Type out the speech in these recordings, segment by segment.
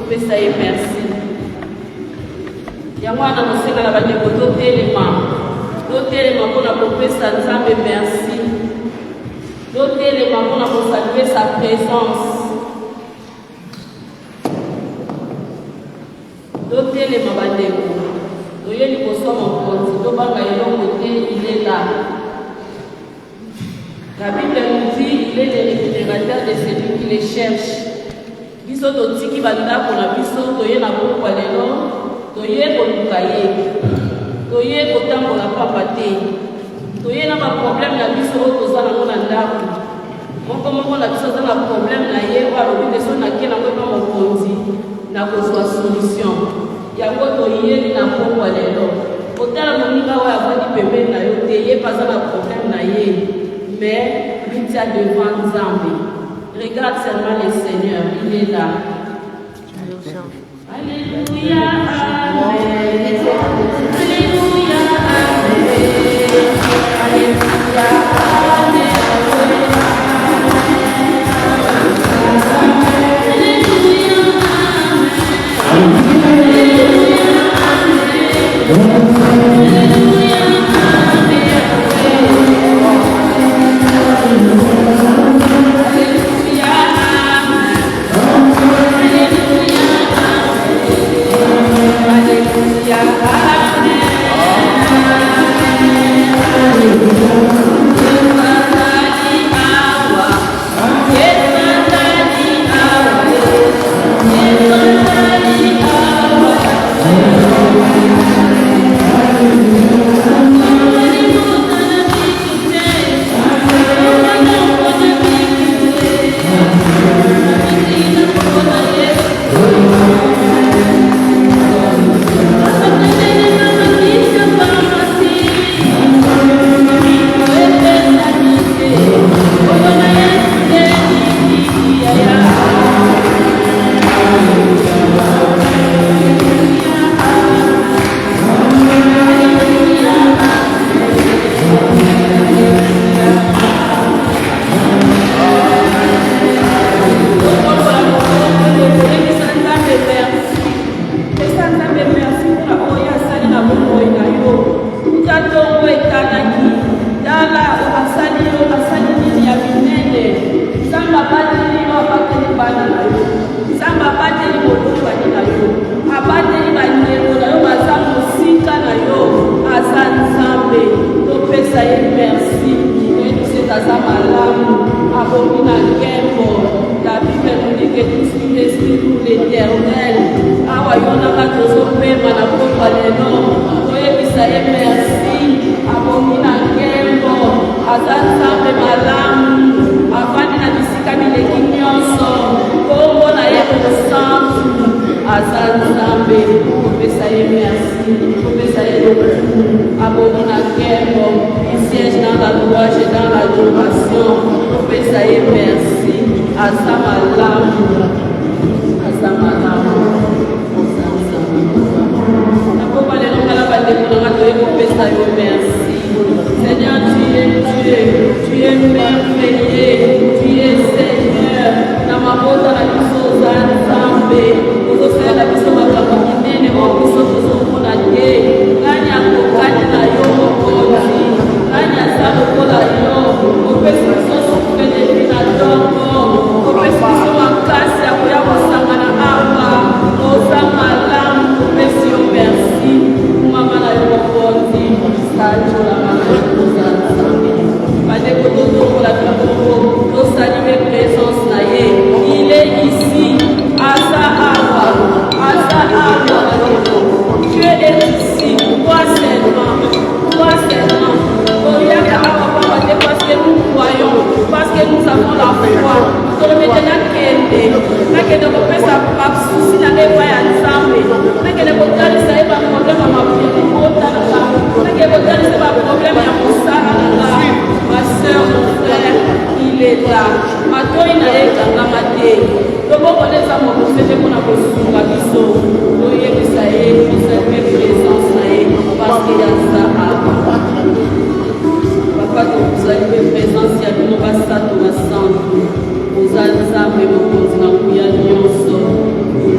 topesa ye merci. Yango wana mosenga na bandeko totelema mpona kopesa Nzambe merci. Totelema mpona kosalue sa présence. Totelema bandeko toye liboso mokonzi tobanga eloko te, il est là. La Bible nous dit il est le rémunérateur de celui qui les cherche. Biso totiki bandako na biso toye na pokwa lelo toye koluka ye, toye kotambola papa te, toye na baproblème na biso oyo toza nango na ndako. Moko na biso aza na problème na ye oyo alobi te so nake nango epa mokonzi na kozwa solution. Yango toyeli na pokwa lelo otala moninga oyo avandi pembeni na yo te, ye mpe aza na problème na ye, mais lui tient devant Nzambe. Regarde seulement le Seigneur, il est là. Alléluia, Amen. Alléluia, Amen. Alléluia, Amen.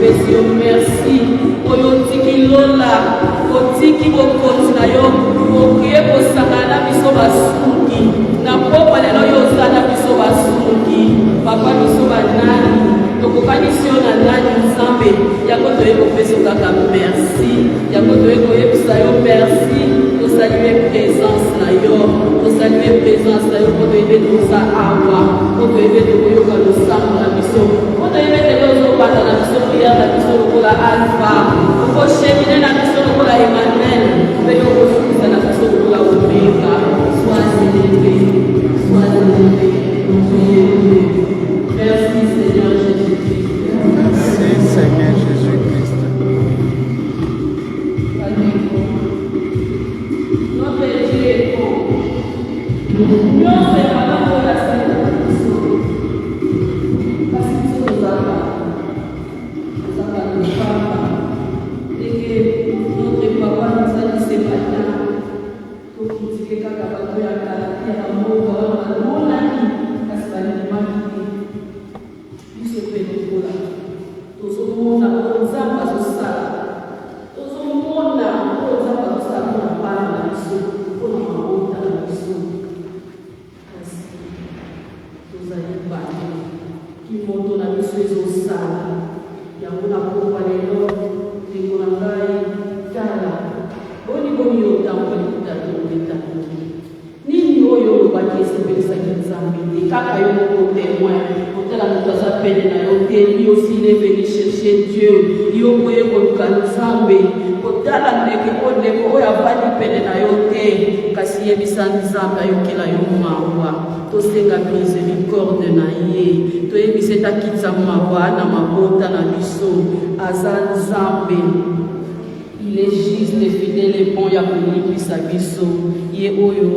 topesi yo merci oyo otiki lola otiki bokonzi na yo okoye kosangana na biso basuki na pokwa lelo oyo ozala biso basuki papa biso banani tokokanisi yo na nani nzambe yango toye kopesa kaka merci yango toye koyebisa yo merci tosalue présence na yo tosalue présence na yo po toyebe toza awa po toyebe tokoyoka losambo na biso po toyebe tele ozobanda na biso priere na biso lokola alpha okoshemine na biso lokola emmanuel mpe yo okosukisa na biso lokola omega sois élevé merci Seigneur Jésus-Christ. Merci Seigneur Jésus-Christ. Notre Dieu est bon. Nous sommes vraiment pour la célébration. Parce que nous sommes là. Nous sommes là. Et que notre papa nous a dit ce matin, pour critiquer quand il y a un caractère, un mot, mon ami, parce qu'il y a une humanité. Nous sommes là. Nous sommes là. Nous sommes là. Kimoto na biso ezosala yango na pokwa lelo ndeko na ngai tala boni yotambola ekutatometakoki nini oyo olobaki esepelisaki nzambe te kaka yo moko témoin otala moto aza pene na yo te yo osili eveni cherche dieu yo koye koluka nzambe kotala ndeko oyo avandi pene na yo te kasi yebisa nzambe ayokela yo mawa tosenga miséricorde na ye toyebisa etakitisa mawa na mabota na biso aza nzambe il est juste fidèle et bon ya kolimbisa biso ye oyo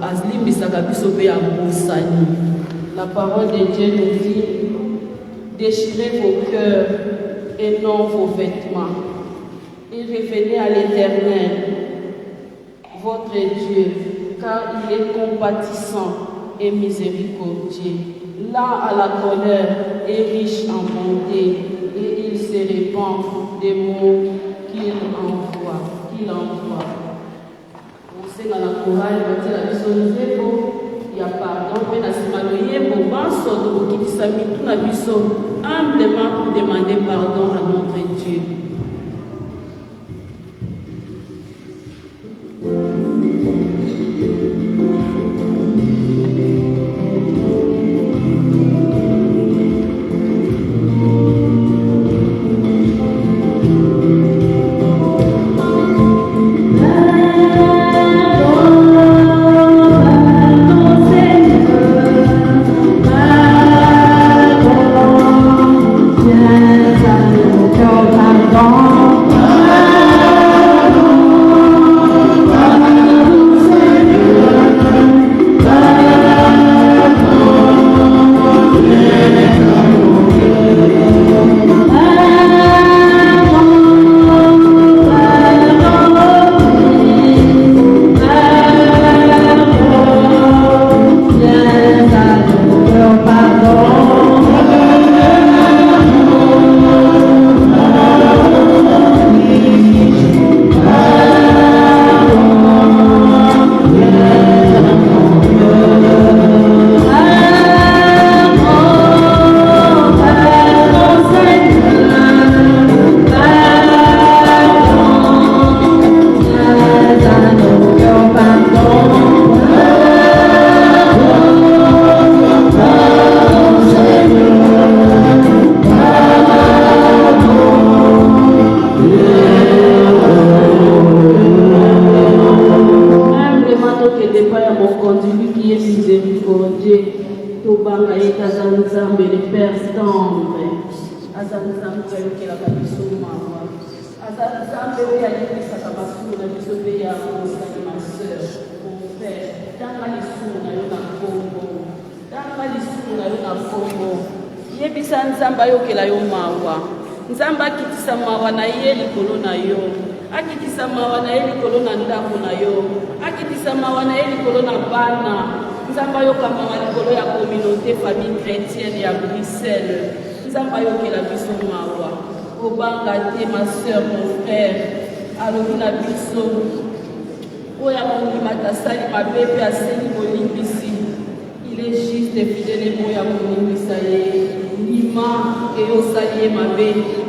alimbisaka biso mpe ya bosani. La parole de Dieu nous dit déchirez vos cœurs et non vos vêtements et revenez à l'Éternel votre Dieu car il est compatissant et miséricordieux, lent à la colère et riche en bonté, et il se répand des mots qu'il envoie. On sait dans la chorale, la vision il y a pardon, mais la semaine, pour banso, qui s'amène tout la vision, humblement pour demander pardon à notre Dieu. Nzamba kitisa mawa na ye likolo na yo, akitisa mawa na ye likolo na ndako na yo, akitisa mawa na ye likolo na bana. Nzamba yoka mawa likolo ya communauté famille chrétienne ya Bruxelles. Nzamba yokela biso mawa. kobanga te ma soeur mon frère alobi na biso oyo akondimaka asali mabe mpe asali bolimbisi il est juste fidèle oyo akolimbisa ye ndima ke yo osali ye mabe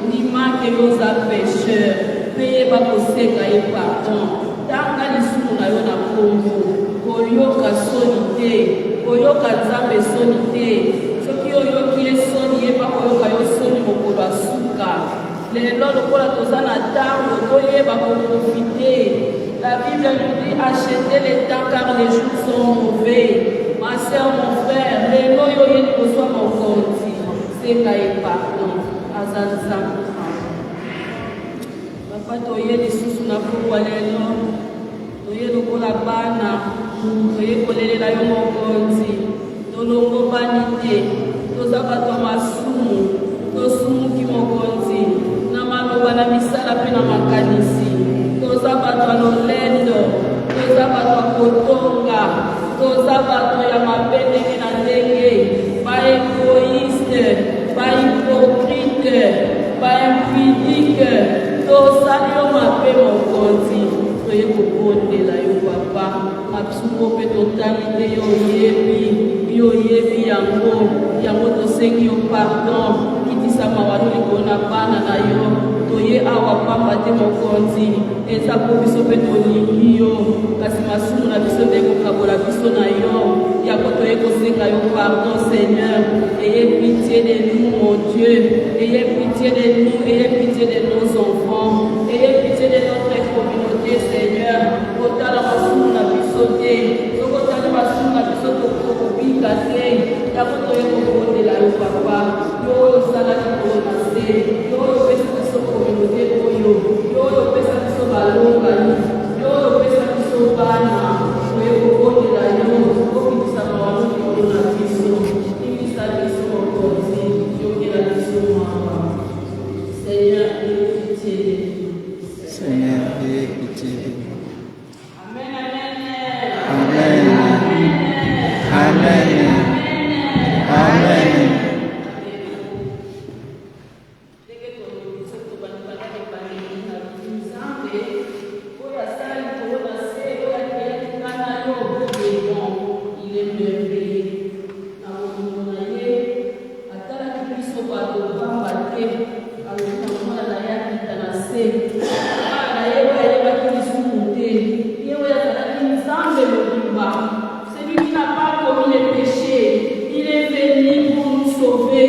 ndima ke yo oza pécheur mpe yeba kosenga ye pardon tanga lisumu na yo na nkombo koyoka soni te koyoka nzambe soni te soki oyoki ye soni yeba koyoka yo soni mokolo ya suka lelo lokola toza na ntango toyeba koprofite. La Bible nous dit achetez les temps car les jours sont mauvais. Ma soeur, mon frère, lelo yoyeli kozwa mokonzi senga ye pardon aza nzambe. Papa toye lisusu na pokwa lelo toye lokola bana toye kolelela yo mokonzi tolongobani te toza bato ya masumu tosumuki mokonzi na maloba na misala mpe na makanisi toza bato ya lolendo toza bato ya kotonga toza bato ya mabe ndenge na ndenge baegoïste bahypocrite baimpudique tosali yo mabe mokonzi toye kobondela yo papa masuko mpe totali te yo oyebi yango tosengi yo pardon kitisa mawalo likolo na bana na yo toye awa pamba te mokonzi eza po biso mpe tolingi yo kasi masumu na biso nde kokabola biso na yo yango toye kosenga yo pardon Seigneur. Ayez pitié de nous mon Dieu, ayez pitié de nous, ayez pitié de nos enfants, ayez pitié de notre communauté Seigneur. Kotala masumu na biso te tokotala masumu na biso tokobika te yango toye kobondela yo papa yo oyo osalaki kolo na se yo oyo opesa biso communauté oyo yo oyo opesa biso balongani yo oyo opesa biso bana toye kobondela yo okitisa mawano likolo na biso imisa biso mokonzi yokela biso mama Seigneur ayez pitié de nous. Seigneur, ayez pitié de nous. Amen, Amen. Amen. Celui qui n'a pas commis les péchés, il est venu pour nous sauver.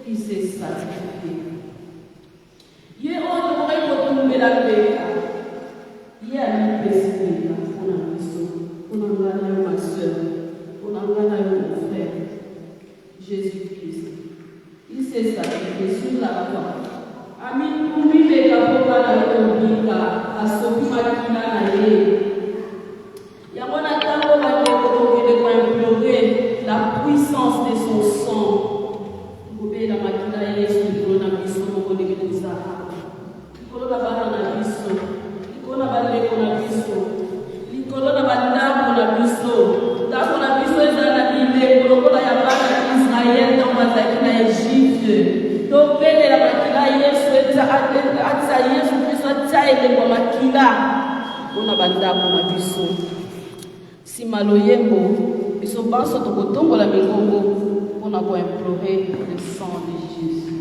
Il s'est sacrifié. Il est hors de vrai pour tomber la paix. Il est à l'université. On a ma soeur, on a mon frère, Jésus-Christ. Il s'est sacrifié sur la croix. Amin, pour lui, les capots à la Tobika, à Sopima Kinaye. La puissance de son sang. Vous pouvez la maquiller sur le colon à biso, vous pouvez le Sahara. Le colon à banana biso, le colon à balé qu'on a biso, le colon à banda qu'on a biso. Dans qu'on a biso, ils ont animé, le colon à yabana Israël dans la Égypte. Donc, ben la maquiller sur le Atsaïe, sur le Atsaïe de la maquilla. On a banda qu'on a biso. Si maloyembo biso banso tokotombola mingongo mpona koimplore le sang de Jésus.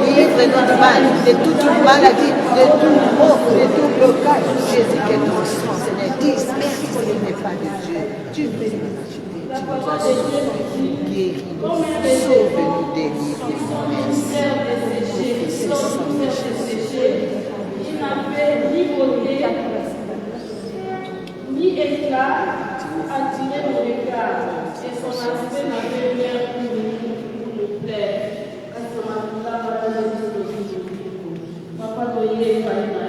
délivre du mal, de toute maladie, de tout mot, de tout blocage. Jésus qui est ton sang, Seigneur, disperse ce qui n'est pas de Dieu. Tu veux nous acheter, tu nous as sauvés, guéris-nous, sauve-nous, délivre-nous. Merci. C'est ça. Il n'a fait ni beauté, ni éclat pour attirer mon regard, et son aspect n'avait l'air pour me plaire. Papa doye faina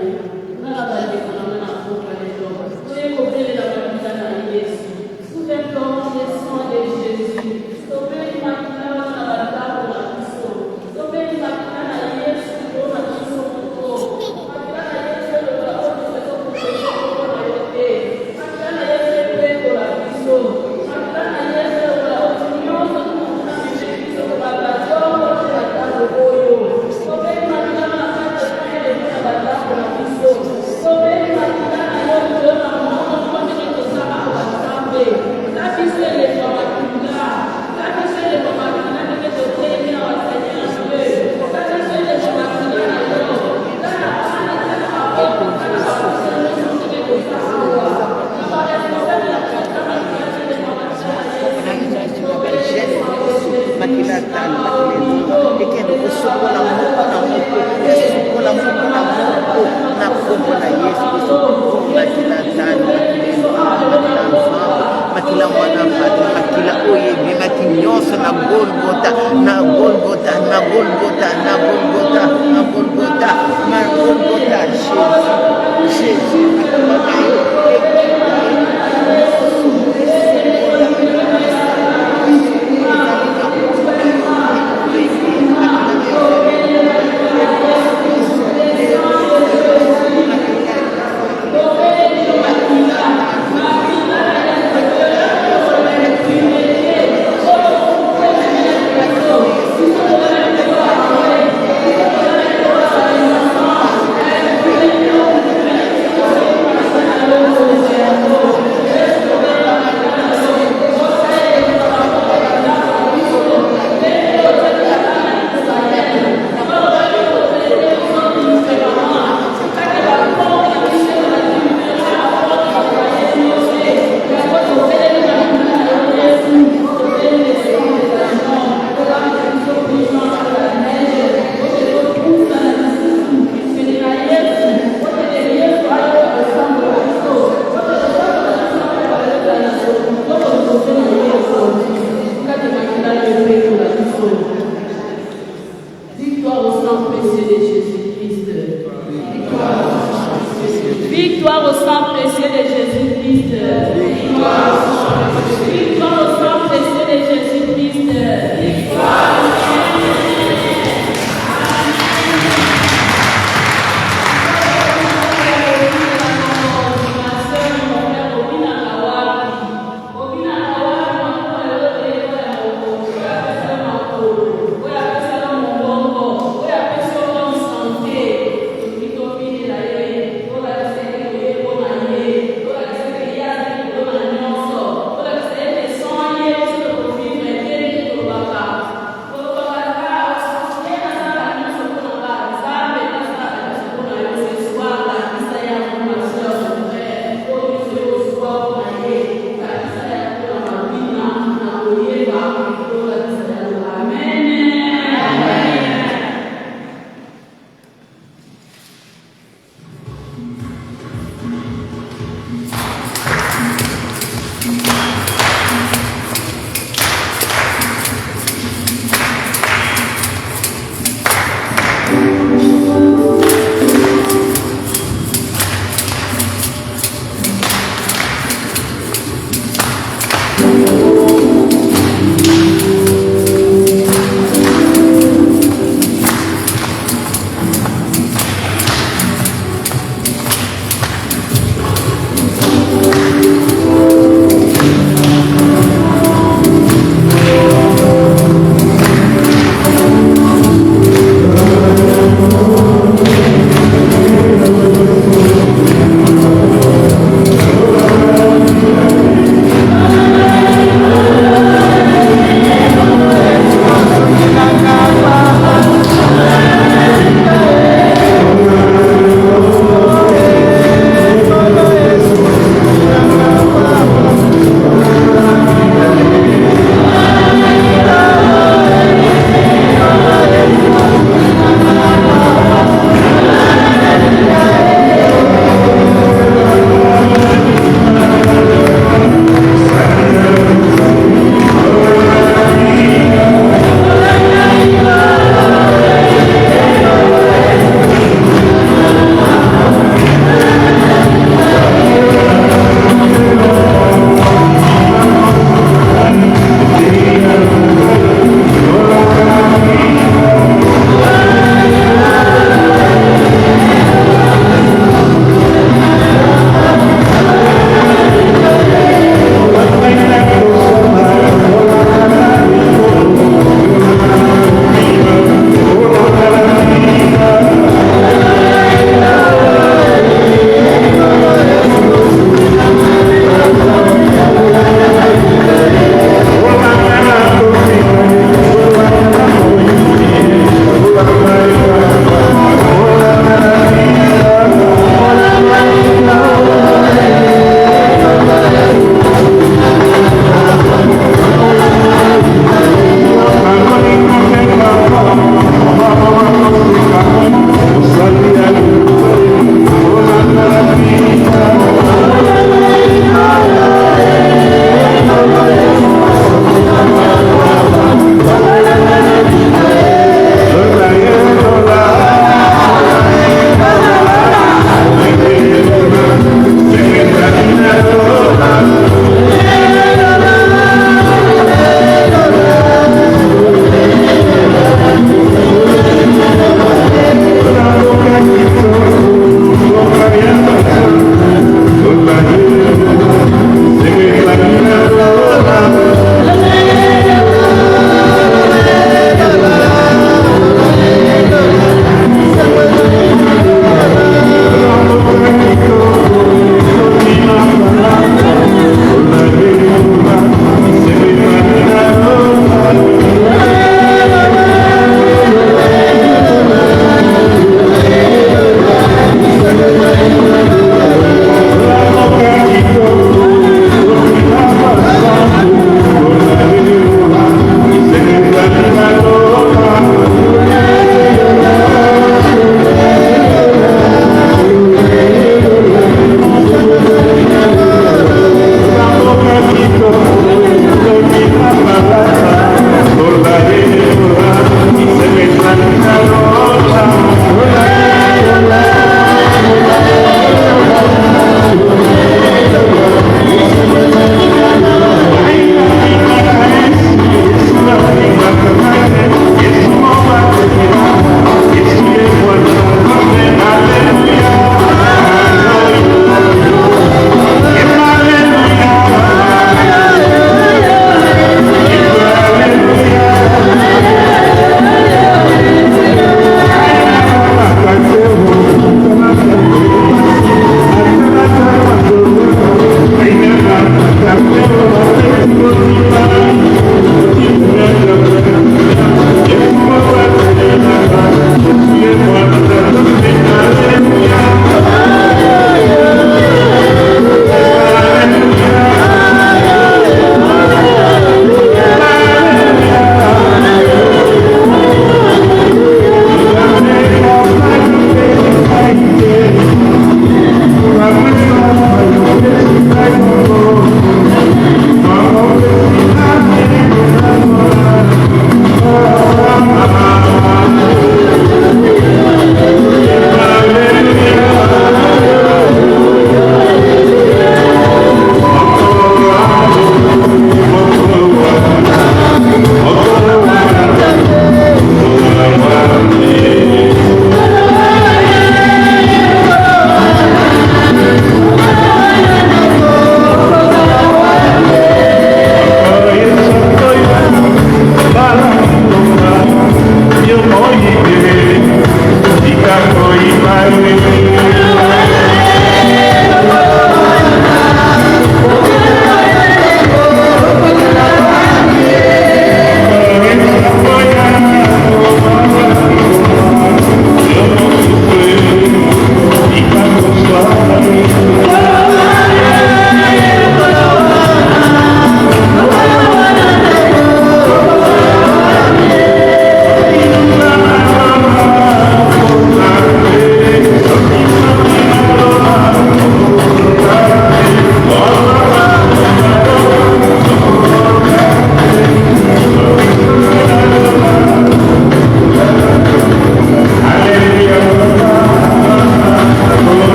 na abali kana na kopa lelo doye kopele la babila na Yesu sous l'implorant le sang de Jésus sauver makina na batako na biso sauver makina na Yesu na biso ko makina na Yesu le ba o de so ko ko na yote makina na Yesu le ko la biso makina na Yesu la o tinyo so ko na biso ko ba ba so ko na ta ko yo sauver makina na Victoire au sang précieux de Jésus-Christ. Victoire au sang précieux de Jésus-Christ. Victoire.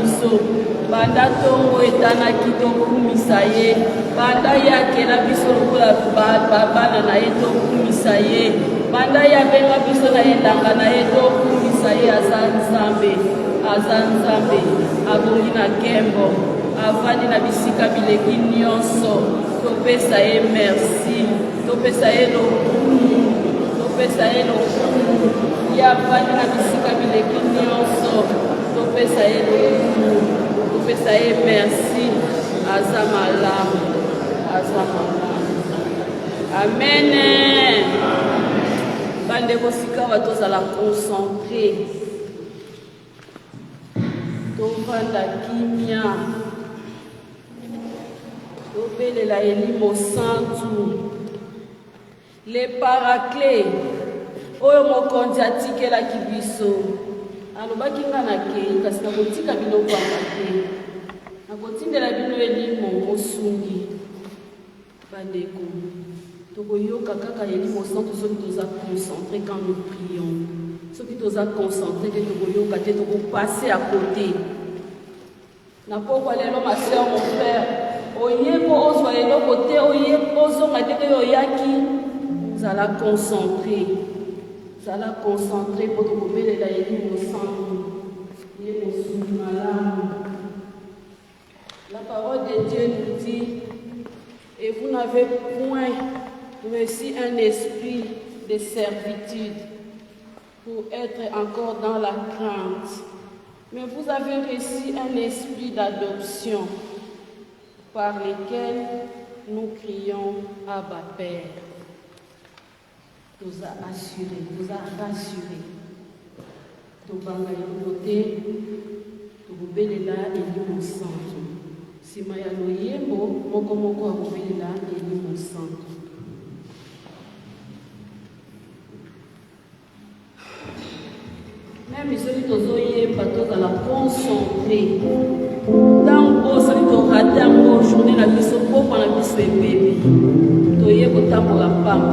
biso banda ntongo etanaki tokumisa ye banda ye akela biso lokola bana na ye tokumisa ye banda ye abenga biso na elanga na ye tokumisa ye aza nzambe abongi na nkembo avandi na bisika bileki nyonso topesa ye merci topesa ye lokumu ye avandi na bisika bileki nyonso topesa ye lokumu topesa ye merci aza malamu amen bandeko sika batozala concentré tovanda kimia tobelela elimo santu le paraclet oyo mokonzi atikelaki biso alobaki nga nakei kasi nakotika bino kwanga te nakotindela bino elimo mosungi bandeko tokoyoka kaka elimo santu soki toza concentré quand nous prions soki toza concentré te tokoyoka te tokopase à côté na pokwa lelo ma sœur mon frère oyeko ozwa eloko te oyeko ozonga te ke oyaki zala concentré po tokobelela elimo santu ye mosungi malamu. La parole de Dieu nous dit et vous n'avez point reçu un esprit de servitude pour être encore dans la crainte, mais vous avez reçu un esprit d'adoption par lequel nous crions Abba Père. Nous a assuré, nous a rassuré. Tobanga yote, tobelela elimo santu. Sima ya loyembo, moko akobelela elimo santu. Même ceux qui ont la concentré. Tant que ceux qui ont raté en journée, la vie se pauvre, la vie se bébé. Toye kotambo la femme.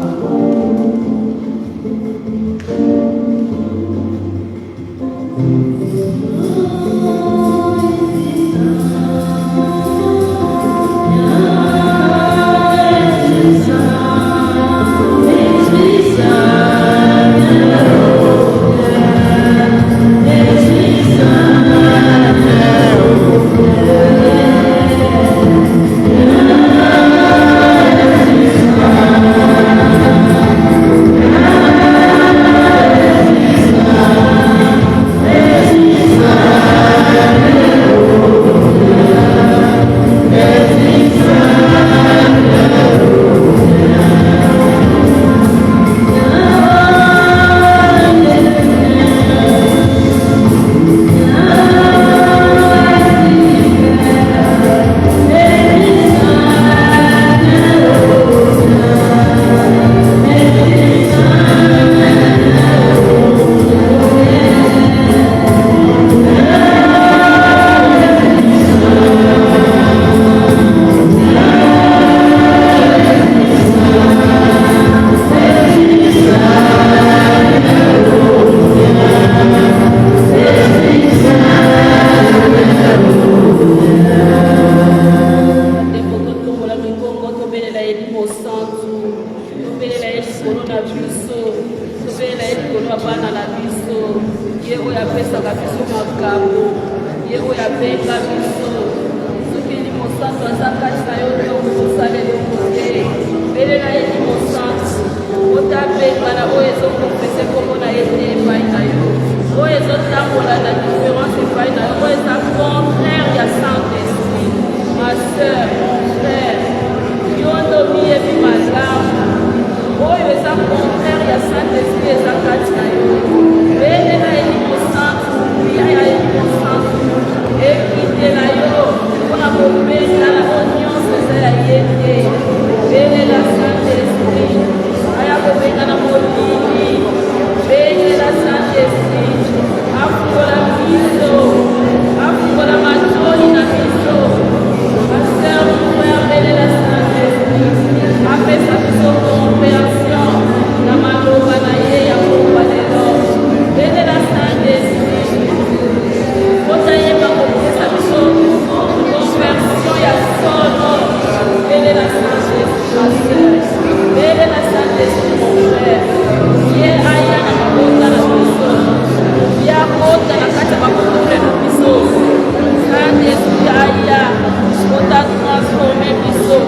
transformer biso.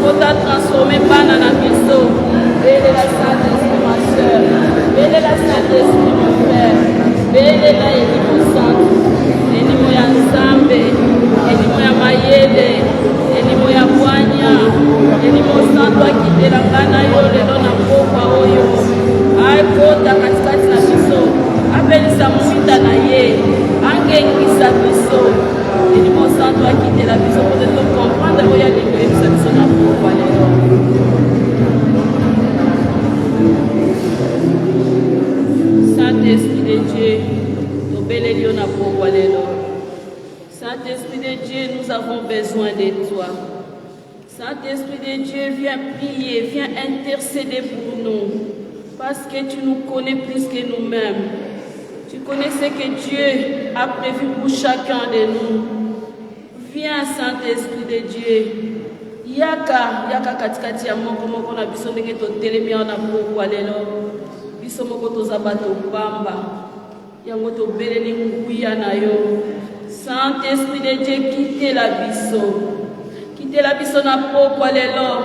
Kota transformer bana na biso. Belle la Saint-Esprit ma soeur. Belle la Saint-Esprit mon frère. Belle la Elimo Sainte. Elimo ya Nzambe. Elimo ya Mayele. Elimo ya Bwanya. Elimo Santo akitela ngana yo lelo na pokwa oyo. Ai kota katikati na biso. Apelisa mwita na ye. Angengisa biso. Elimo Santo akitela biso pour te comprendre oya lingo yebisa biso na pokwa lelo. Saint-Esprit de Dieu, Saint-Esprit de Dieu, nous avons besoin de toi. Saint-Esprit de Dieu, viens prier, viens intercéder pour nous. Parce que tu nous connais plus que nous-mêmes. Tu connais ce que Dieu a prévu pour chacun de nous. Viens, Saint-Esprit de Dieu. Yaka katikati ya moko na biso ndenge totelemi na pokwa lelo. Biso moko tozaba topamba. Yango tobeleli nguya na yo. Saint-Esprit de Dieu, quitte la biso na pokwa lelo.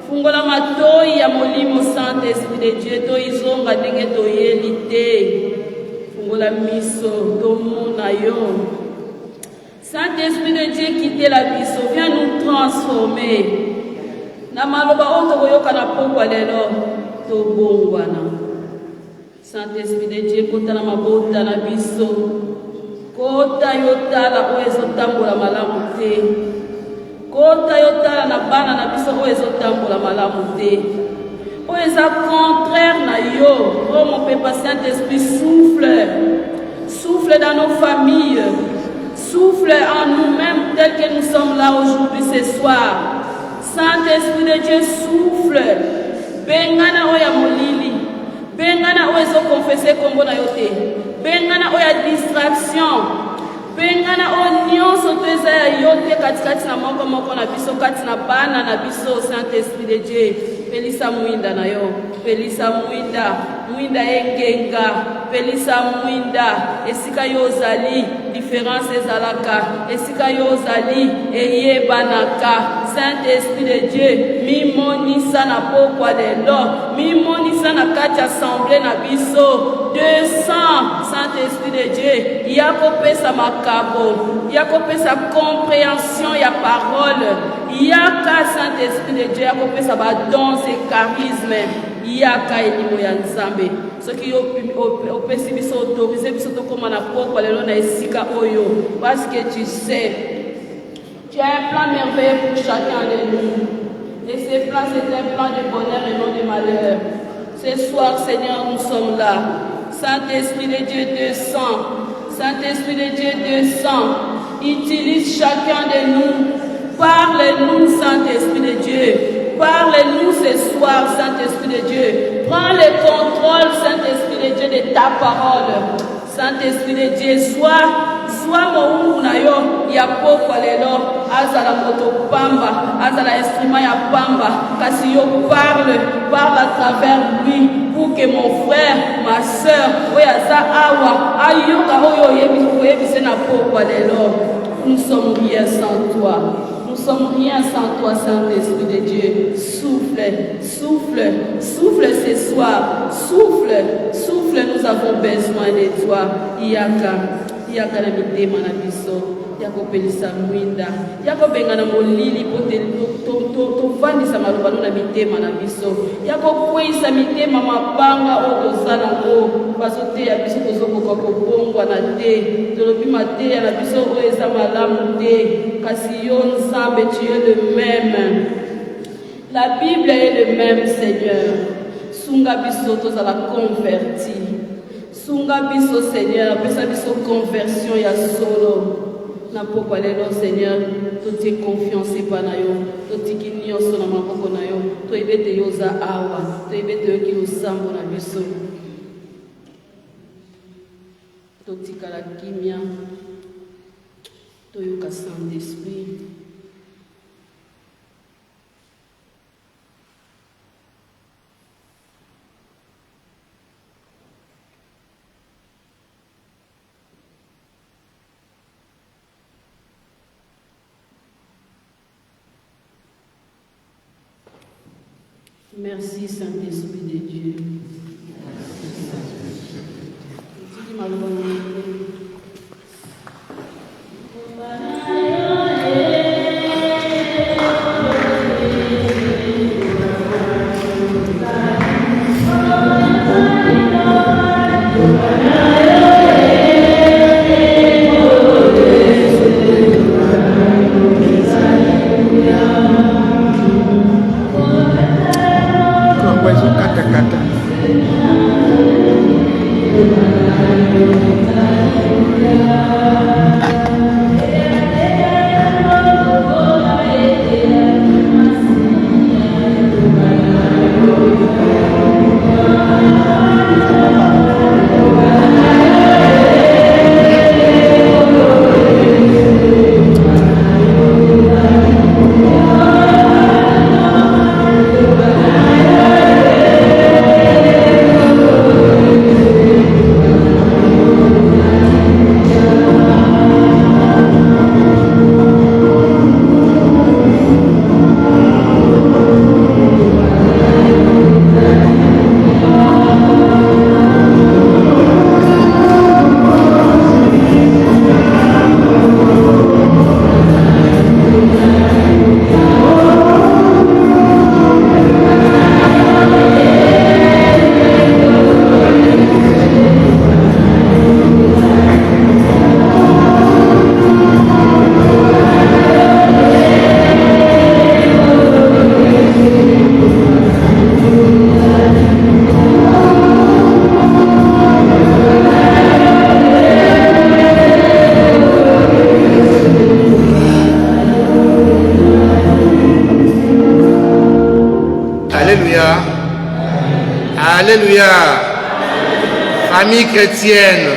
Fungola matoi ya molimo Saint-Esprit de Dieu, to izonga ndenge toyeli te. Fungola miso tomona yo. Saint-Esprit de Dieu, quitte la biso, viens nous transformer. Na maloba oto koyoka na pokwa lelo to bongwana. Saint-Esprit de Dieu, kota na mabota na biso. Kota yotala o ezotambola malamu te. Kota yotala na bana na biso o ezotambola malamu te. O eza contraire na yo. Oh mon Père Saint-Esprit, souffle dans nos familles. Souffle en nous-mêmes tel que nous sommes là aujourd'hui ce soir. Saint-Esprit de Dieu, souffle. Bengana o ya molili. Bengana o ezo confesser kombo na yo te. Bengana o ya distraction. Bengana o nyonso to eza ya yo te katikati na moko na biso kati na bana na biso. Saint-Esprit de Dieu, pelisa mwinda na yo. Pelisa mwinda engenga. Pelisa mwinda esika yo zali. Différence ezalaka. Esika yo zali eyebanaka. Saint-Esprit de Dieu, mimonisa na pokwa lelo. Mimonisa na kati assemblée na biso. 200. Saint-Esprit de Dieu, yako pesa makabo. Yako pesa compréhension ya parole. Yaka Saint-Esprit de Dieu, yako pesa ba dons et charisme. Yaka elimo ya Nzambe. Ce qui opesi biso autorisé biso to koma na pokwa lelo na esika oyo. Parce que tu sais, tu as un plan merveilleux pour chacun de nous. Et ce plan, c'est un plan de bonheur et non de malheur. Ce soir, Seigneur, nous sommes là. Saint-Esprit de Dieu, descends. Saint-Esprit de Dieu, descends. Utilise chacun de nous. Parle-nous, Saint-Esprit de Dieu. Parle-nous ce soir, Saint-Esprit de Dieu. Prends le contrôle, Saint-Esprit de Dieu, de ta parole. Saint-Esprit de Dieu, sois mon na yo ya pokwa lelo azala moto pamba azala instrument ya pamba kasi yo parle à travers lui pour que mon frère ma soeur oyaza awa ayoka oyo yebise na pokwa lelo. Nous sommes rien sans toi. Nous sommes rien sans toi, Saint-Esprit de Dieu. Souffle ce soir. Souffle, nous avons besoin de toi. Yaka na mitema na biso. Yako pelisa mwinda. Yako benga na molili pote tovandisa maloba na mitema na biso. Yako kwisa mitema mabanga otozala ngo. Bazote ya biso tozokoka kobongwa na te. Tolobi mateya na biso oyo eza malamu te. Kasi yo Nzambe, tu es le même. La Bible est le même, Seigneur. Sunga biso tozala converti. Sunga biso, Seigneur, pesa biso conversion ya solo. Na pokwa lelo, Seigneur, toti confiance pa na yo, toti ki nyonso na maboko na yo, to ebete yo za awa, to ebete yo ki osambo na biso. Toti kala kimia, to yoka Saint-Esprit. Merci Saint-Esprit de Dieu. Alléluia. Famille chrétienne.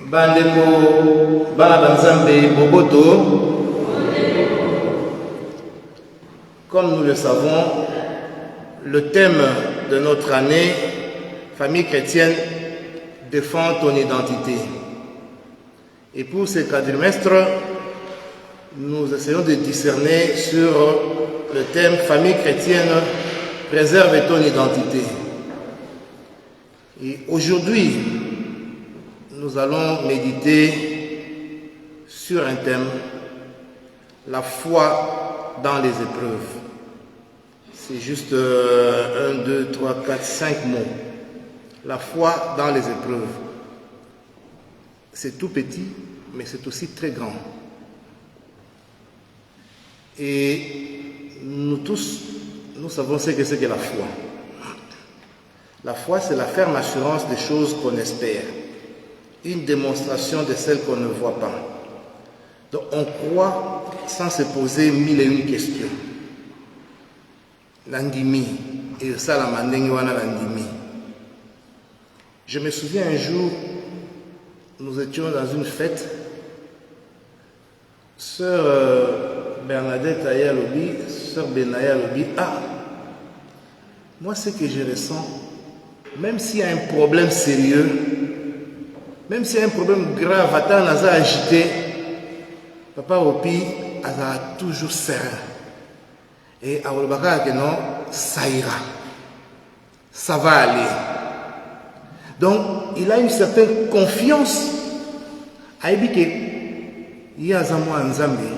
Bandeko bana banzambe boboto. Comme nous le savons, le thème de notre année, famille chrétienne, défend ton identité. Et pour ce quadrimestre, nous essayons de discerner sur le thème famille chrétienne, préserve ton identité. Et aujourd'hui, nous allons méditer sur un thème, la foi dans les épreuves. C'est juste 1, 2, 3, 4, 5 mots. La foi dans les épreuves. C'est tout petit, mais c'est aussi très grand. Et nous tous, nous savons ce que c'est que la foi. La foi, c'est la ferme assurance des choses qu'on espère. Une démonstration de celles qu'on ne voit pas. Donc on croit sans se poser 1001 questions. Landimi, et ça la mandenge wana landimi. Je me souviens un jour, nous étions dans une fête, sœur Bernadette Aya Lobi, sœur Benaya Lobi, moi ce que je ressens, même s'il y a un problème sérieux, même s'il y a un problème grave, attends, naza agité, papa Opi a toujours serein. Et à Olbaka que non, ça ira, ça va aller. Donc il a une certaine confiance. Aïbike, Yazamo Nzambe,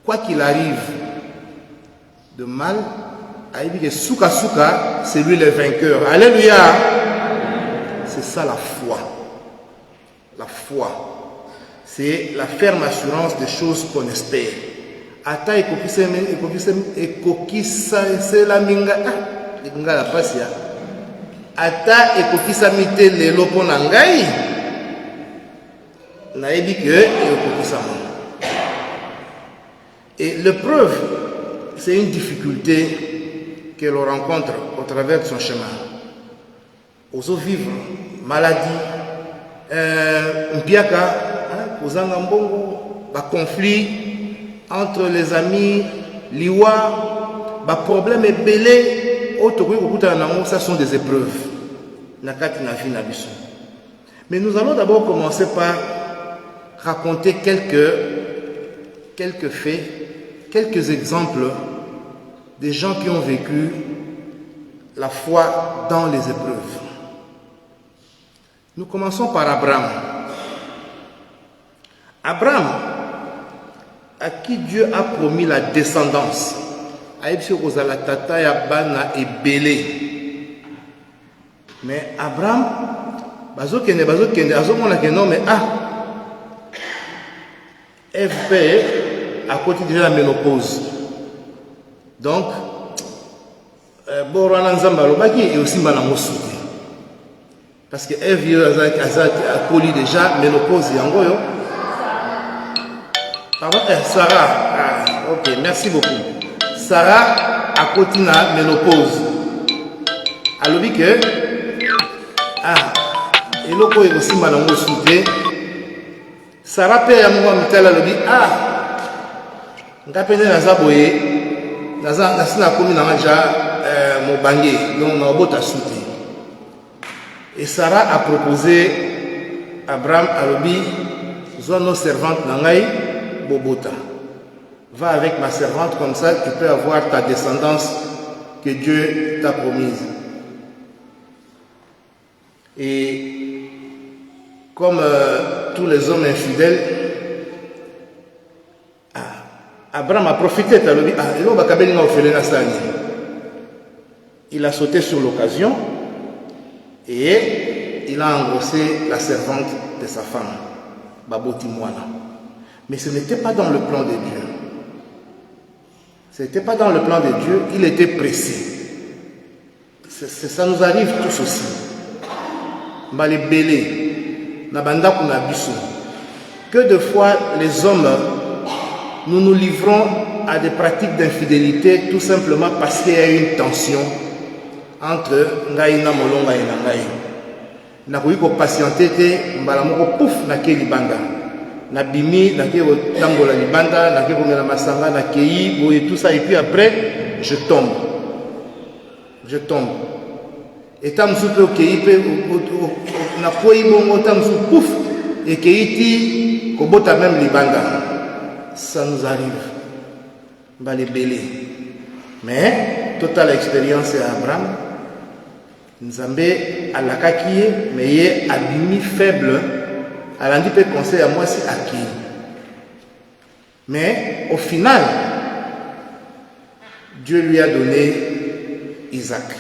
quoi qu'il arrive de mal, Aïbike Souka Souka, c'est lui le vainqueur. Alléluia. C'est ça la foi. La foi, c'est la ferme assurance des choses qu'on espère. Ata ekokisa la minga la pasia. Ata ekokisa mite lelo pona ngai. Naebi que ekokisa. Et l'épreuve, c'est une difficulté que l'on rencontre au travers de son chemin. Aux eaux vivre, maladie, mpiaka, aux angambongo, conflit entre les amis, liwa, ba problème est belé, ça sont des épreuves. Mais nous allons d'abord commencer par raconter quelques faits, quelques exemples des gens qui ont vécu la foi dans les épreuves. Nous commençons par Abraham. Abraham, à qui Dieu a promis la descendance, mais Abraham, Ève à côté de la ménopause. Donc, et aussi parce que Ève a connu déjà ménopause. Pardon, Sarah. Ok, merci beaucoup. Sarah a côté de la ménopause. Alors, que et l'autre est aussi malango souté. Sarah paye à moi mitala le dit ngapene naza boye naza nasina komi na maja mo bangé donc na bota souté. Et Sarah a proposé Abraham alobi zo nos servante nangai bobota. Va avec ma servante, comme ça tu peux avoir ta descendance que Dieu t'a promise. Et comme tous les hommes infidèles, Abraham a profité. Il a sauté sur l'occasion et il a engrossé la servante de sa femme, Baboti Moana. Mais ce n'était pas dans le plan de Dieu. Ce n'était pas dans le plan de Dieu, il était pressé. Ça nous arrive tous aussi. Que de fois les hommes, nous nous livrons à des pratiques d'infidélité tout simplement parce qu'il y a une tension entre Ngaïna Molonga et Nangaï. Nakoui ko patienter te mbala moko pouf na ke libanda. Na bimi na ke tangola libanda na ke komela masanga na kei boye tout ça et puis après je tombe. Et tam soupe au keipe na koi bongo tam soupe pouf et keiti kobota même libanda. Ça nous arrive. Bah les belés. Mais totale expérience à Abraham. Nzambe à la kakie mais yé abimi faible. Alandi peut conseil à moi si acquis. Mais au final, Dieu lui a donné Isaac.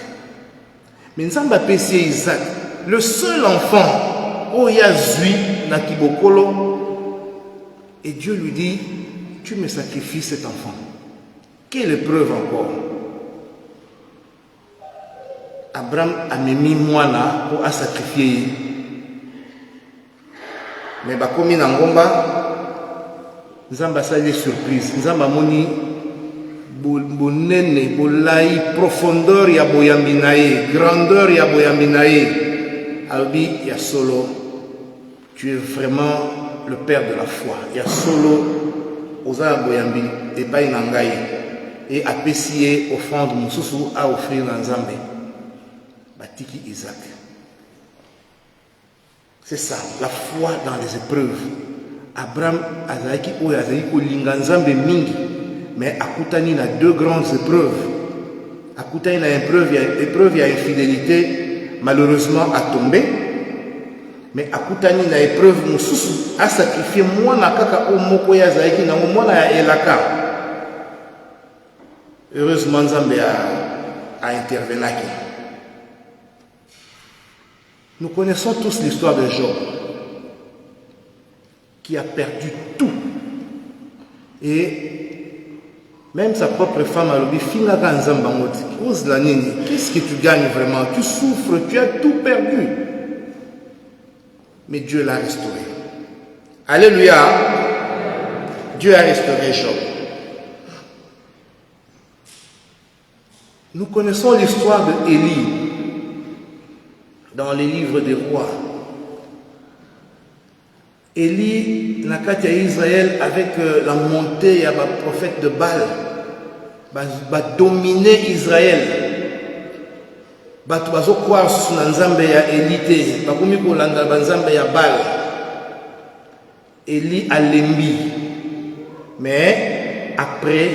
Mais Nzambe a payé Isaac, le seul enfant où il y a Zui na Kibokolo, et Dieu lui dit, tu me sacrifies cet enfant. Quelle épreuve encore? Abraham a mis Moana pour sacrifier. Mais bakomi na ngomba, Nzamba sali surprise. Nzamba moni bonene, bolai, profondeur ya boyambi nae, grandeur ya boyambi nae. Albi ya solo, tu es vraiment le père de la foi. Ya solo, oza boyambi epai na ngai et apprécier offrande mususu à offrir na Nzambe. Batiki Isaac. C'est ça, la foi dans les épreuves. Abraham azaki ou azaki kolinga Nzambe mingi, mais akutani na deux grandes épreuves. Akutani na épreuve ya infidélité, malheureusement a tombé, mais akutani na épreuve mususu a sacrifié mwana kaka o moko ya azaki na mwana ya elaka. Heureusement Nzambe a intervenaki. Nous connaissons tous l'histoire de Job, qui a perdu tout. Et même sa propre femme a dit, qu'est-ce que tu gagnes vraiment? Tu souffres, tu as tout perdu. Mais Dieu l'a restauré. Alléluia. Dieu a restauré Job. Nous connaissons l'histoire de Élie dans les livres des rois. Élie, Nakatia Israël, avec la montée, il y a un prophète de Baal. va dominer Israël. Bato bazo croire sur nzambe ya Eli, bakomi ko landa banzambe ya Baal. Eli alembi. Mais après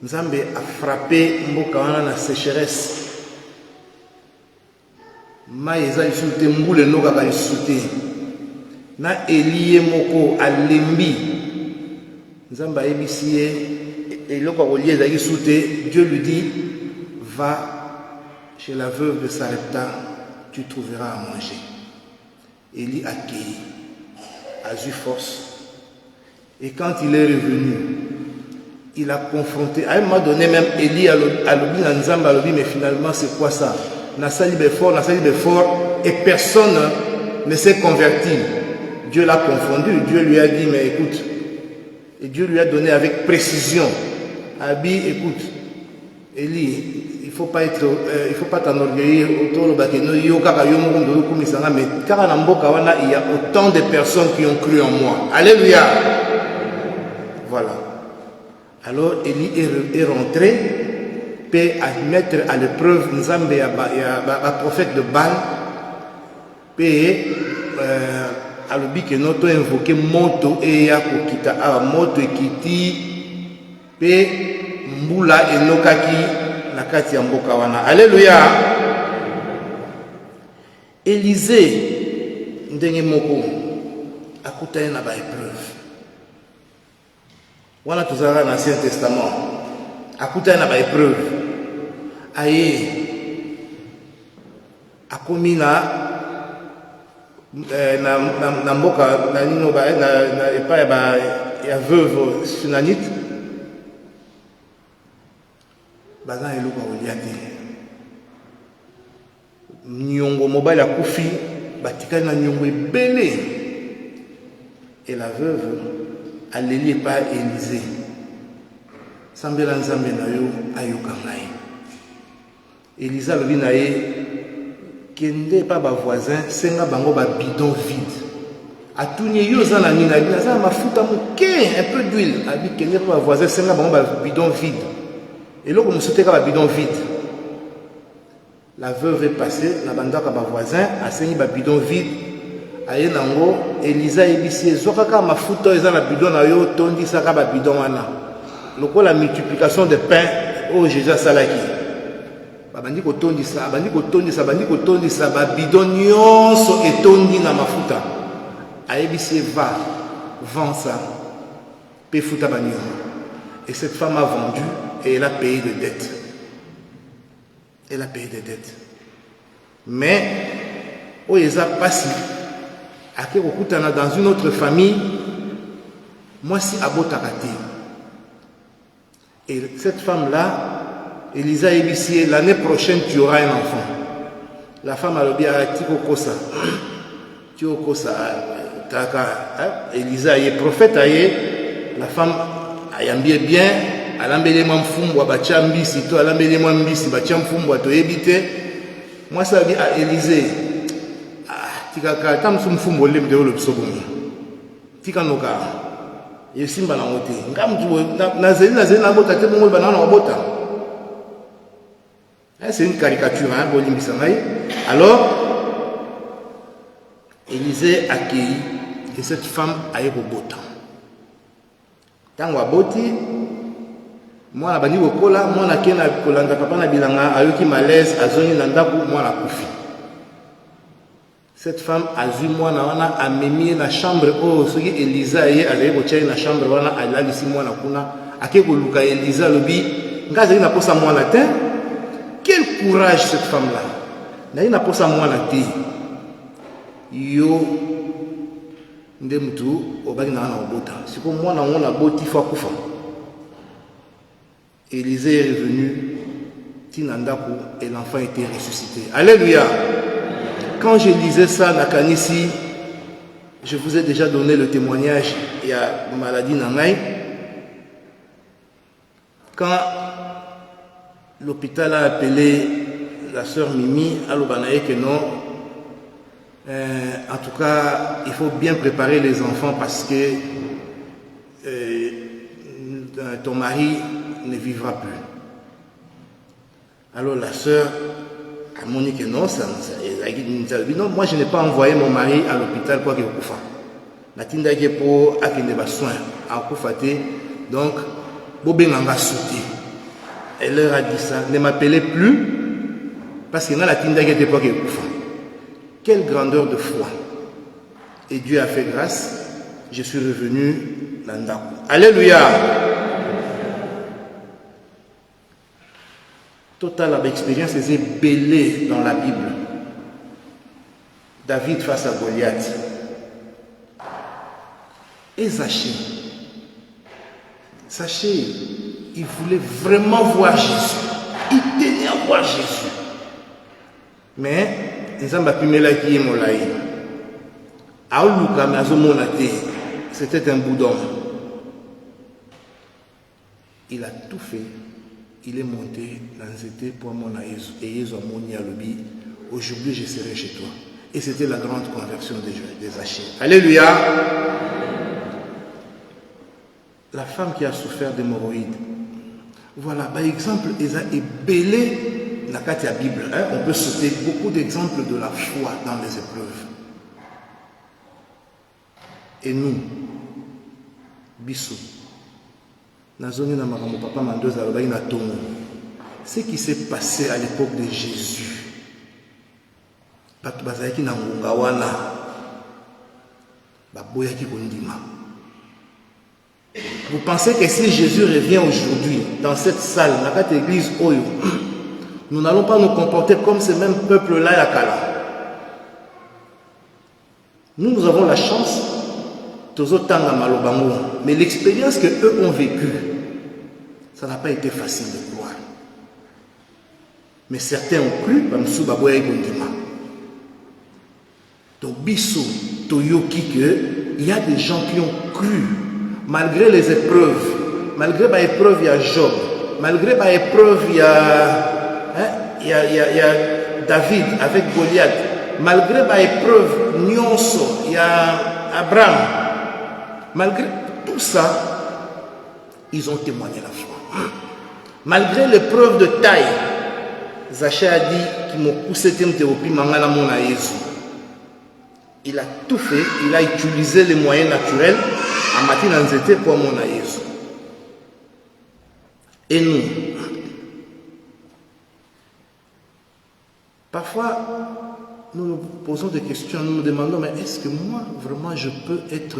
Nzambe a frappé mboka wana na sécheresse. Ma eza lisusu te mbula enokaka lisusu te. Na Eli ye moko alembi. Nzambe ayebisi ye eloko akolia ezalaki lisusu te. Dieu lui dit, va chez la veuve de Sarepta, tu trouveras à manger. Eli accueilli, a eu force. Et quand il est revenu, il a confronté. À un moment donné, même Eli a lobi na Nzamba, mais finalement, c'est quoi ça? Nassali Befort, et personne ne s'est converti. Dieu l'a confondu. Dieu lui a dit, mais écoute, et Dieu lui a donné avec précision. Abi, écoute, Eli, il faut pas t'enorgueillir autour de Bakeno, mais car en Mboka wana, il y a autant de personnes qui ont cru en moi. Alléluia. Voilà. Alors Eli est rentré pour admettre à l'épreuve Nzambe ya prophète de Baal pour alobi que notre invoqué moto et ya kokita a moto ekiti pe mbula enokaki na kati ya mboka wana. Alléluia. Élisée ndenge moko akutana na ba épreuve. Wana tozala na Ancien Testament. Akutana na ba épreuve. Aye akomi na mboka na nino ba na epa ya veuve sunanite. Baza eloko olia te. Nyongo mobile akufi batikali na nyongo ebele. Et la veuve aleli pa Élisée. Sambela nzambe na yo ayoka ngai. Élisée alobi na ye kende pa ba voisin senga bango ba bidon vide. Atuni yo za na nina na za mafuta moke un peu d'huile. Abi kende pa ba voisin senga bango ba bidon vide. Et là, on se fait un bidon vide. La veuve est passée, la bande à voisin, a saigné un bidon vide. Aye nango, Elisa ebisi zokaka mafuta eza na bidon na yo tondi saka ba bidon wana. Loko la multiplication de pain au Jésus salaki. Bandi ko tondi sa, bandi ko tondi sa ba bidon nyonso etondi na mafuta. Aye bisi va vend ça. Pe futa banyo. Et cette femme a vendu. Et elle a payé des dettes. Elle a payé des dettes. Mais, oh, ils ont passé. Dans une autre famille, moi, si Abotakate. Et cette femme-là, Elisa Ebissier, l'année prochaine, tu auras un enfant. La femme a dit à Tikokosa. Tikokosa, Elisa est prophète, la femme a yambié bien. Alambele mwa mfumbwa bacha mbisi to alambele mwa mbisi bacha mfumbwa to yebite moi ça dit à Élisée tikaka tamsu mfumbo lemde lo bisobongo tika noka yesimba na ngote ngamtu nazeli na bota te bongo banana bota. C'est une caricature hein bolimbisa ngai. Alors Élisée accueillit et cette femme a eu bota tango aboti. Moi na bandi kokola moi na kena kolanda papa na bilanga ayoki malaise azoni na ndaku moi na kufi. Cette femme a vu moi na wana amemi na chambre oh soki Elisa ye allait kotia na chambre wana alalisi moi na kuna ake koluka Elisa lobi ngazi na posa moi na te. Quel courage cette femme là. Na posa moi na te. Yo ndemtu obaki na obota. Siko moi na ngona boti fa kufa. Élisée est revenu, Tinandaku, et l'enfant était ressuscité. Alléluia. Quand je lisais ça, Nakanisi, je vous ai déjà donné le témoignage, il y a une maladie Nangaï. Quand l'hôpital a appelé la sœur Mimi, à l'Obanaï que non, en tout cas, il faut bien préparer les enfants parce que ton mari ne vivra plus. Alors la sœur a dit que non, non, moi je n'ai pas envoyé mon mari à l'hôpital pour qu'il coufa. La tinda qui pour akende ba soin à kufate, donc bobenganga sauté. Elle leur a dit ça, ne m'appelez plus parce que dans la tinda qui était pour qu'il coufa. Quelle grandeur de foi. Et Dieu a fait grâce, je suis revenu dans Ndako. Alléluia. Total expérience est belée dans la Bible. David face à Goliath. Et Zachée. Zachée, il voulait vraiment voir Jésus. Il tenait à voir Jésus. Mais, c'était un boudon. Il a tout fait. Il est monté dans l'été pour mon Aïs et aujourd'hui je serai chez toi. Et c'était la grande conversion des Zachée. Alléluia. La femme qui a souffert d'hémorroïdes. Voilà, par exemple, Esa est belé dans la Bible. On peut citer beaucoup d'exemples de la foi dans les épreuves. Et nous, Bissou, ce qui s'est passé à l'époque de Jésus, vous pensez que si Jésus revient aujourd'hui dans cette salle, dans cette église, nous n'allons pas nous comporter comme ce même peuple-là à Kala. Nous avons la chance, mais l'expérience qu'eux ont vécue, ça n'a pas été facile de croire. Mais certains ont cru, donc Bissou, Toyoki, il y a des gens qui ont cru, malgré les épreuves, malgré les épreuves, il y a Job, malgré les épreuves, il y a David avec Goliath, malgré les épreuves, Nyonso, il y a Abraham. Malgré tout ça, ils ont témoigné la foi. Malgré l'épreuve de taille, Zachée a dit qu'il m'a poussé il a tout fait, il a utilisé les moyens naturels à matin pour mon Jésus. Et nous, parfois, nous nous posons des questions, nous nous demandons, mais est-ce que moi, vraiment, je peux être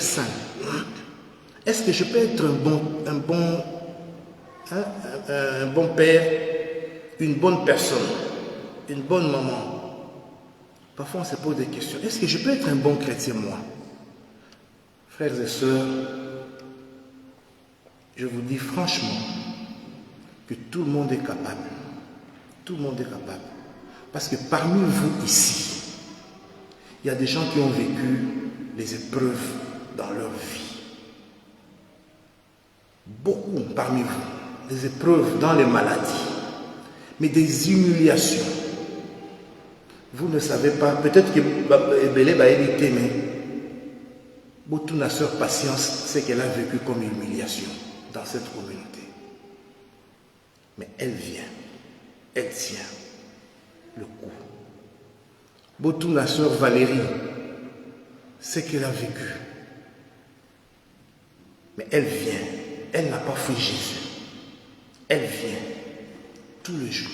saint? Est-ce que je peux être un bon père, une bonne personne, une bonne maman? Parfois on se pose des questions. Est-ce que je peux être un bon chrétien moi? Frères et sœurs, je vous dis franchement que tout le monde est capable. Tout le monde est capable. Parce que parmi vous ici, il y a des gens qui ont vécu les épreuves dans leur vie. Beaucoup parmi vous, des épreuves dans les maladies, mais des humiliations. Vous ne savez pas, peut-être que Belé va éviter, mais beaucoup de sœur patience, c'est qu'elle a vécu comme humiliation dans cette communauté. Mais elle vient, elle tient le coup. Beaucoup la sœur Valérie, c'est qu'elle a vécu. Mais elle vient, elle n'a pas fui Jésus. Elle vient tous les jours.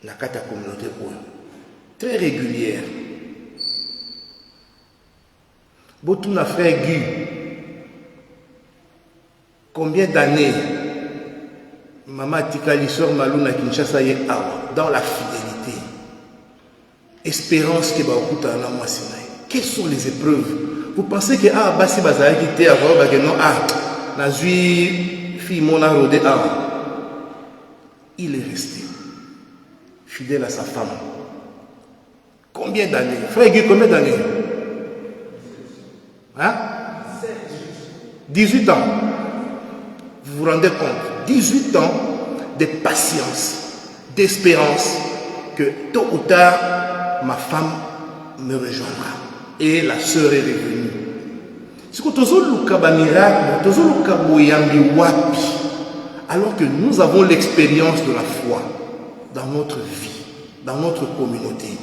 La carte communauté très régulière. Botouna frère Guy, combien d'années Maman Tikali sort Maluna Kinshasa est dans la fidélité. Espérance que Baokuta na Mwasinaï. Quelles sont les épreuves? Vous pensez que Basi Bazari qui était avant, non, Nazui fille Mona Rodé, il est resté fidèle à sa femme. Combien d'années? Frère Guy, combien d'années? 18 ans. Vous vous rendez compte? 18 ans de patience, d'espérance que tôt ou tard, ma femme me rejoindra. Et la sœur est revenue. Si vous avez un miracle, vous avez un wapi. Alors que nous avons l'expérience de la foi dans notre vie, dans notre communauté.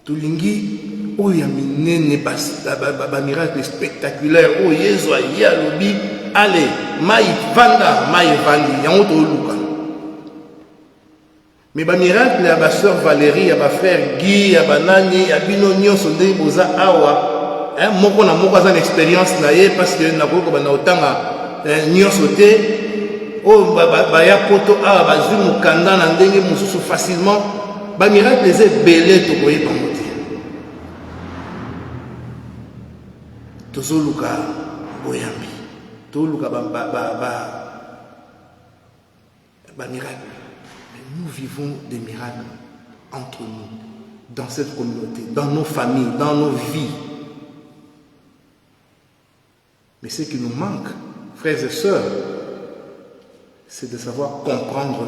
Tulingi, oh yamine ba miracle spectaculaire, oh yezo ya lobi, allez, mai vandi, yango luka. Mais ba miracle ya ba sœur Valérie, ya ba frère Guy, ya ba nani, ya bino nyonso nde boza awa, moko na moko aza expérience na ye parce que na koko ba na otanga nyonso te, oh ba ya poto awa bazwi mukanda na ndenge mususu facilement, ba miracle les belé to koye bango. Tozoluka boyambi, tozoluka ba miracle. Mais nous vivons des miracles entre nous, dans cette communauté, dans nos familles, dans nos vies. Mais ce qui nous manque, frères et sœurs, c'est de savoir comprendre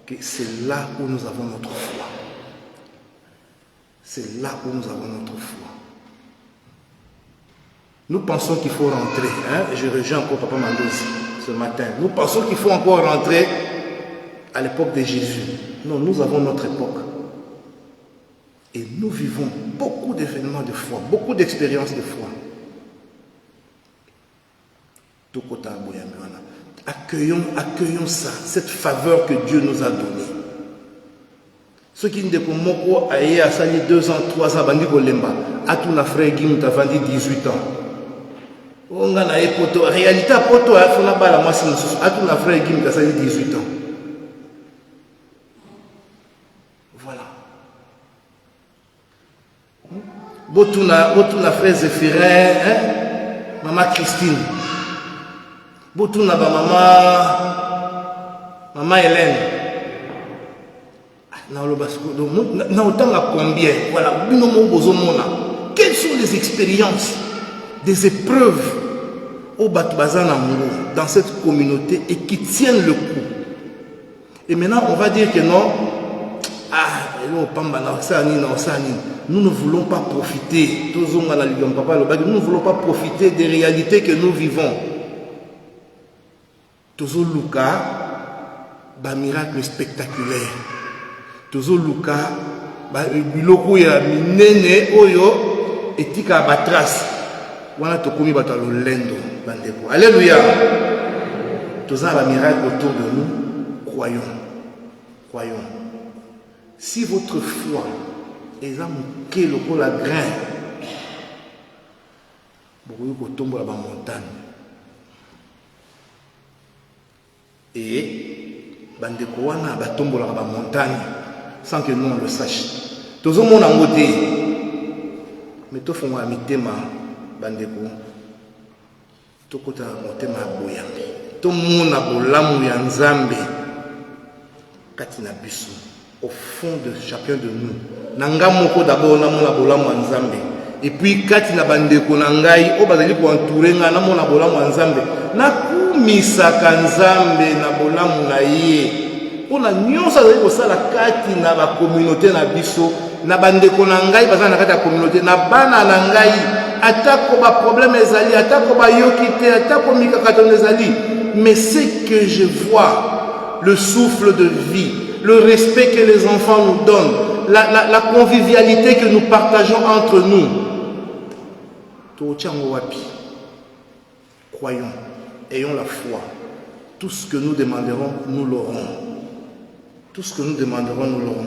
que c'est là où nous avons notre foi. C'est là où nous avons notre foi. Nous pensons qu'il faut rentrer. Je rejoins encore Papa Mandozi ce matin. Nous pensons qu'il faut encore rentrer à l'époque de Jésus. Non, nous avons notre époque. Et nous vivons beaucoup d'événements de foi, beaucoup d'expériences de foi. Accueillons ça, cette faveur que Dieu nous a donnée. Ceux qui ne découvrent pas à sali 2 ans, 3 ans, bandi kolemba, à tout la frère Guy nous a vendu 18 ans. On a une poto, réalité à poto, il faut la balle à moi, à tout la frère Guy nous a vendu 18 ans. Voilà. Botuna frère Zéphirin, maman Christine. Botuna maman Hélène. Combien? Voilà. Quelles sont les expériences, des épreuves au Batbazan dans cette communauté et qui tiennent le coup? Et maintenant, on va dire que non. Nous ne voulons pas profiter. Nous ne voulons pas profiter des réalités que nous vivons. Tozo Luka, ba miracle spectaculaire. Tozo Luka, ba biloko ya minene oyo etika batras. Wana tokomi bato lolendo bandeko. Alléluia. Toza ba miracle autour de nous, croyons. Croyons. Si votre foi est amuké lokola grain, bokoki kotombola ba montagne. Et bandeko wana batombola ba montagne sans que nous on le sache. Tozo mona ngote. Mais to fonga mitema bandeko. Tokota motema boyambi. To mona bolamu ya Nzambe katina biso au fond de chacun de nous. Nanga moko d'abord na mona bolamu ya Nzambe. Et puis katina bandeko na ngai o bazali ko entourer nga na mona bolamu ya Nzambe. Na misaka Nzambe na bolamu na ye ona nyonso azali kosala kati na ba communauté na biso na bandeko na ngai baza na kati ya communauté na bana na ngai atako ba problème ezali atako ba yokite atako mikakato ezali, mais c'est que je vois le souffle de vie, le respect que les enfants nous donnent, la convivialité que nous partageons entre nous. Toochango wapi. Croyons. Ayons la foi. Tout ce que nous demanderons, nous l'aurons. Tout ce que nous demanderons, nous l'aurons.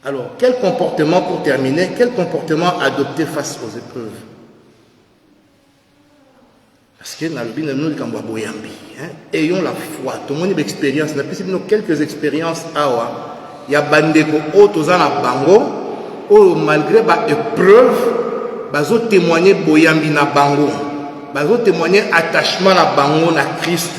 Alors, quel comportement, pour terminer, quel comportement adopter face aux épreuves? Parce que ayons la foi. Tout le monde a une expérience. Nous avons quelques expériences. Il y a bandeko otozana bango. Malgré les épreuves, bazo témoigner boyambi na bango. Bazo témoigner attachement na bango na Christ.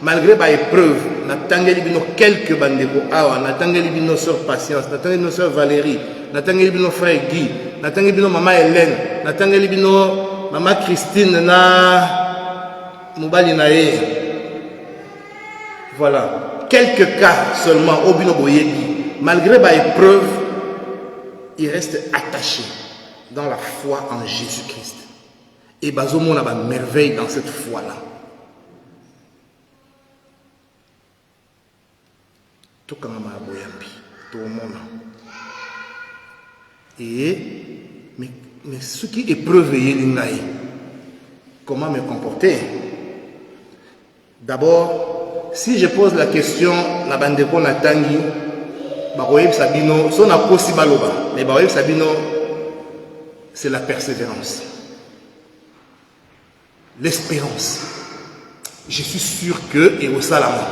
Malgré les épreuves, na tangeli bino quelques bandeko awa, na tangeli bino sœur Patience, na tangeli bino sœur Valérie, na tangeli bino frère Guy, na tangeli bino maman Hélène, na tangeli bino maman Christine na mobali na ye. Voilà, quelques cas seulement au bino boyebi. Malgré les épreuves, ils restent attachés dans la foi en Jésus-Christ. Et bazomo na ba merveille dans cette foi-là. Tout comme ma boyambi, tout le monde. Et mais ce qui est preuve comment me comporter? D'abord, si je pose la question, la bandeko na tangi, baroyeb sabino, son a posi baloba, mais baroyeb sabino, c'est la persévérance, l'espérance. Je suis sûr que et au salama,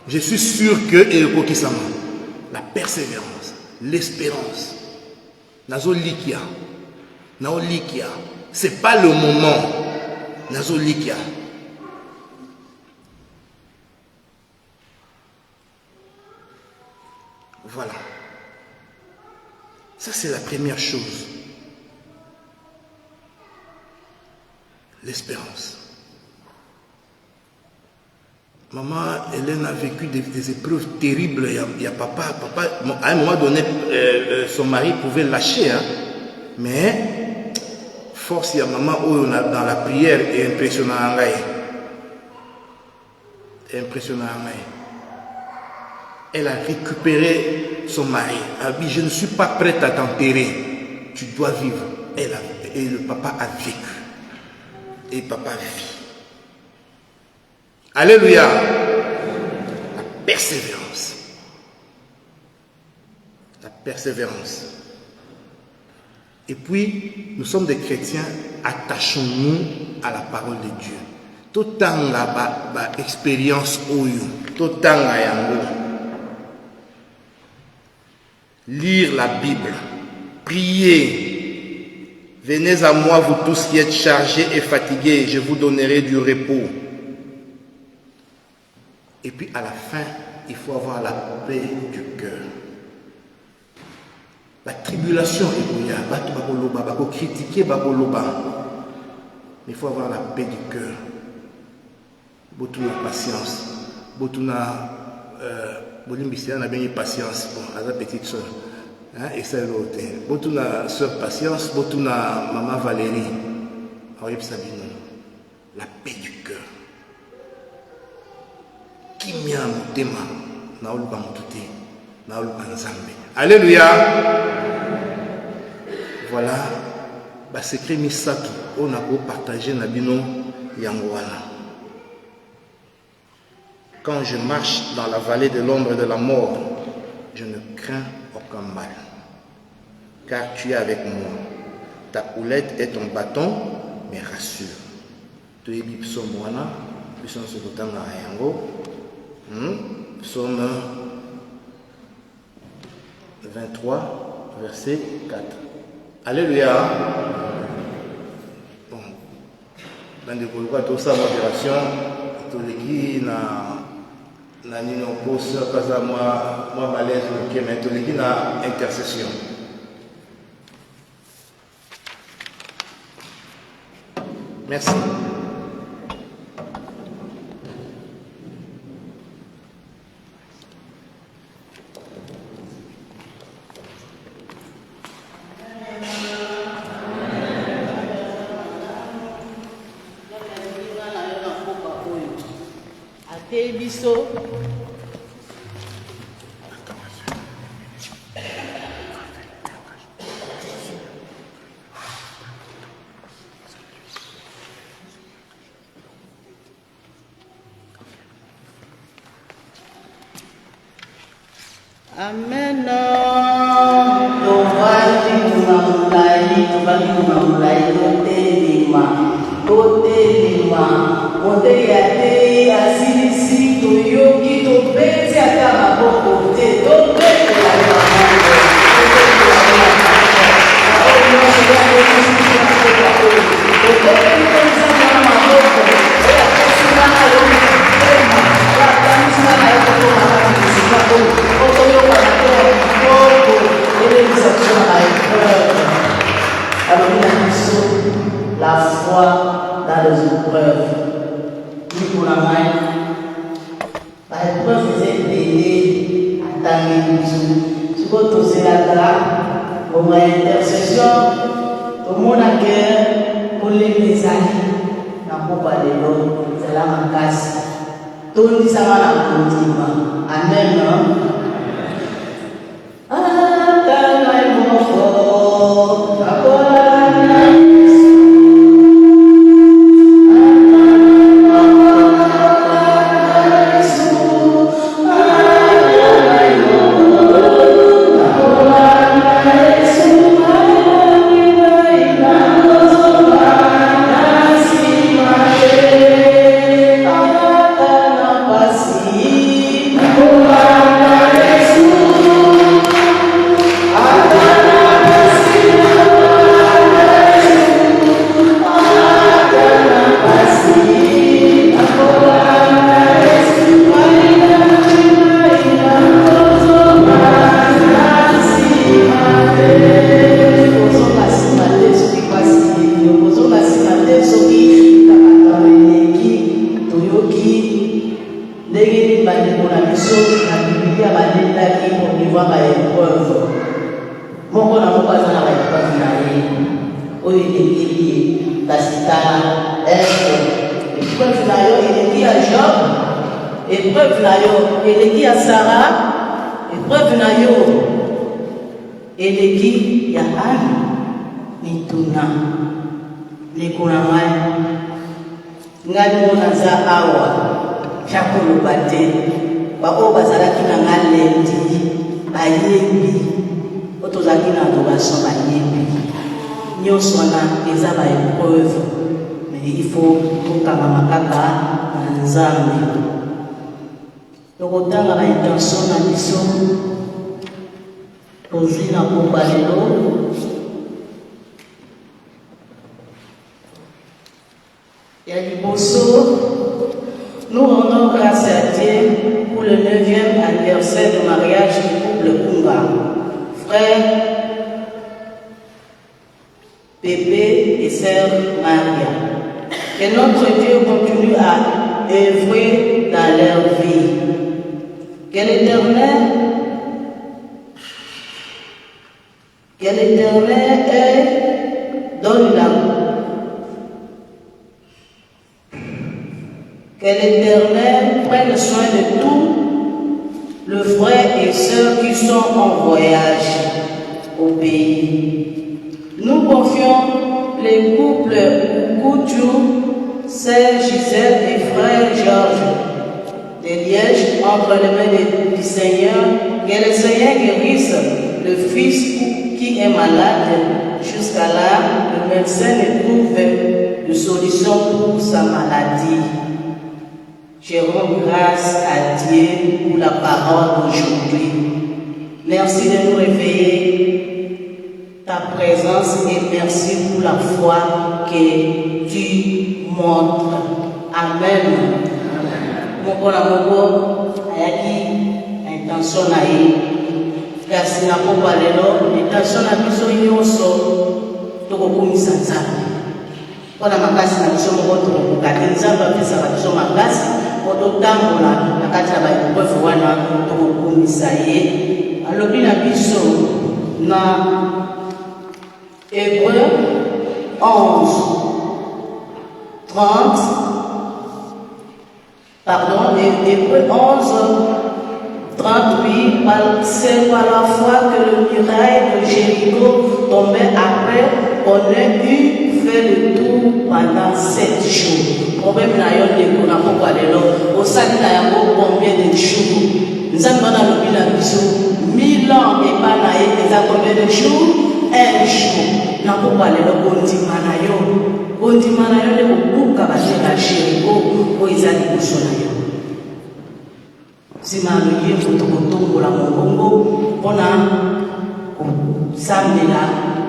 je suis sûr que et au kokisama, la persévérance, l'espérance. Nazolikia, naolikia, c'est pas le moment. Nazolikia. Voilà. Ça, c'est la première chose. L'espérance. Maman, Hélène a vécu des épreuves terribles. Il y a papa, à un moment donné, son mari pouvait lâcher. Hein? Mais, force, il y a maman où dans la prière est impressionnant. Elle a récupéré son mari. Elle a dit, je ne suis pas prête à t'enterrer. Tu dois vivre. Et le papa a vécu. Et papa vit. Alléluia. La persévérance. La persévérance. Et puis, nous sommes des chrétiens, attachons-nous à la parole de Dieu. Tout temps là-bas, expérience oyo. Tout temps là-yango. Lire la Bible. Prier. Venez à moi, vous tous qui êtes chargés et fatigués, je vous donnerai du repos. Et puis à la fin, il faut avoir la paix du cœur. La tribulation est bouillard, bako critiquer bakoloba. Mais il faut avoir la paix du cœur. Botuna patience. Botuna bolimbissia na bien patience. Bon, à la petite soeur. Hein, et c'est l'autre. Botuna soeur patience, botuna maman Valérie. Aoyeb Sabino. La paix du cœur. Alléluia. Voilà. Secret misatu on a beau partager nabino yangwana. Quand je marche dans la vallée de l'ombre de la mort, je ne crains aucun mal, car tu es avec moi. Ta houlette et ton bâton me rassurent. Tu es bipsomwana, puisson se kotanga yango. Psaume 23, verset 4. Alléluia. Bon. Dans des couloirs, tout ça, modération, tout les qui na nino pose, pas à moi malaise, mais tout les qui na intercession. Merci. Biso. Amen. La foi dans les épreuves. Pour la main, la épreuve faisait aider à ta guérison. Tu peux toser la grâce. Pour intercession, tout le monde a cœur pour les amis. N'a pas parlé l'eau, c'est là ma casse. Tout le monde ça va la continuer. Amen. Nous rendons grâce à Dieu pour le 9e anniversaire de mariage du couple Kunga. Frère Pépé et sœur Maria. Que notre Dieu continue à œuvrer dans leur vie. Que l'Éternel donne que l'Éternel prenne soin de tous les frères et sœurs qui sont en voyage au pays. Nous confions les couples Couture, sœur Gisèle et frère Georges de Liège entre les mains du Seigneur. Que le Seigneur guérisse le fils qui est malade. Jusqu'à là, le médecin ne trouve de solution pour sa maladie. Je rends grâce à Dieu pour la parole d'aujourd'hui. Merci de nous réveiller ta présence et merci pour la foi que tu montres. Amen. Mon intention kasi na popa lelo intention na biso nyonso tokokumisa nzambe mpona makasi na biso moko tokokokate nzambe apesaka biso makasi po totambola na kati ya baepreuve wana tokokumisa ye alobi na biso na Hébreu 11 30 pardon Hébreu 11 38, c'est par la foi que le muraille de Jéricho tombait après qu'on ait eu fait le tour pendant 7 jours. Problème na yo de kuna kwa lelo, osali na yango combien de jours? Nzambe na lobi na biso 1000 ans et pas na eza combien de jours? 1 jour. Na kwa lelo kondima na yo. Kondima na yo de kubuka ba Jéricho ko ezali kuso na yo. Simano ye fotokotongola mongongo mpona kosambela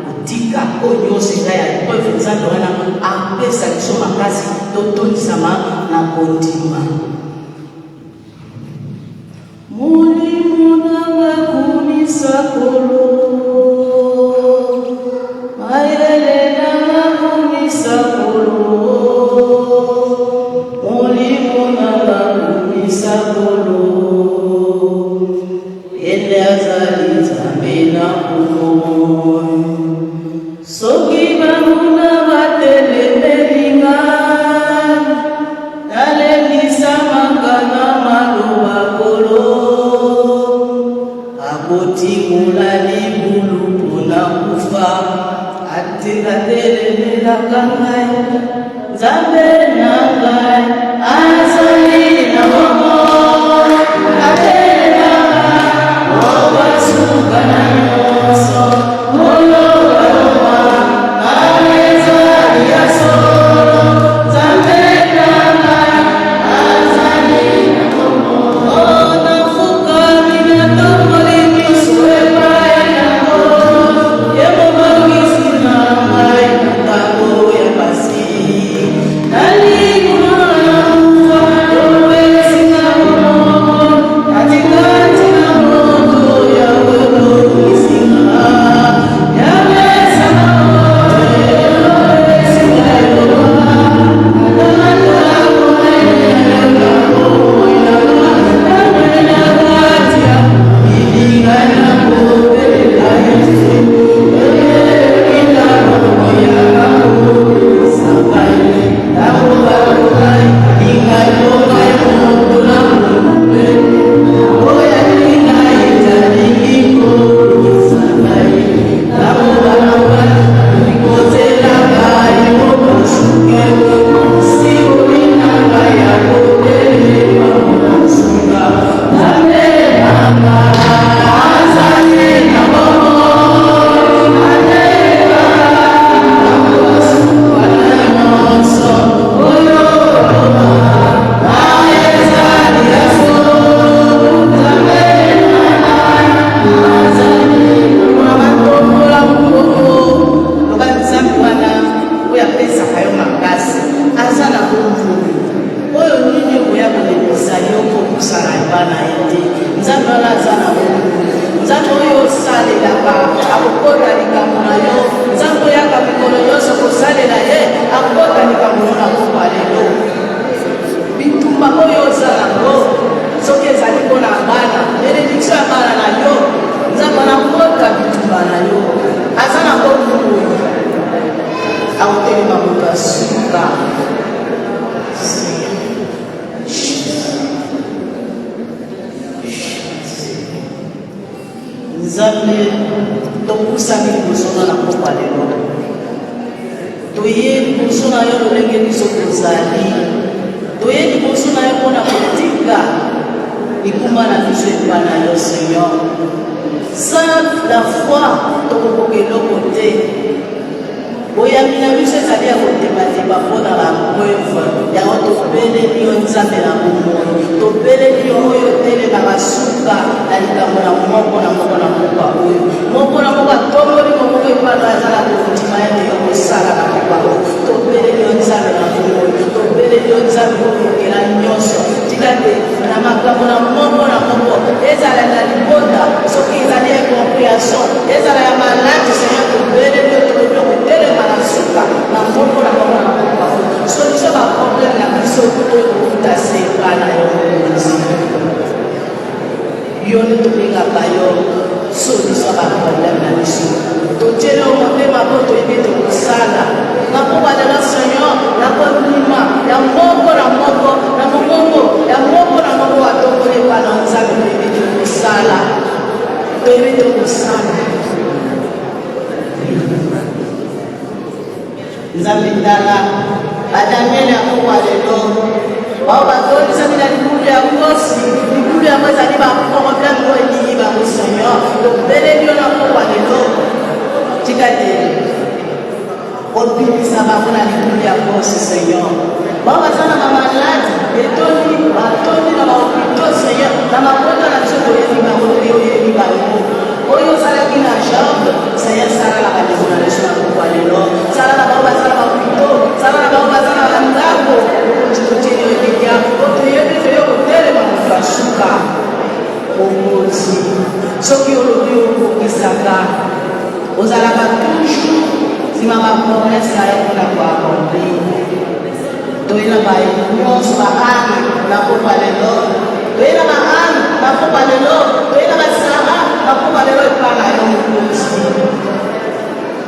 kotika oyo nyonso eza ya preuve nzambe wana apesa biso makasi totonisama na kondima molimo nanga kumisa kolo mayele nanga kumisa kolo molimo nanga kumisa kolo Ele azali nzambe na kuno Aboti mulali bulu puna kufa Atikatelela kangai Zambe nangai Azali na momo Atela Wawasuka na nyoso Molo waroma Alezali ya solo Zambe nangai Azali na momo Nafuka minatomo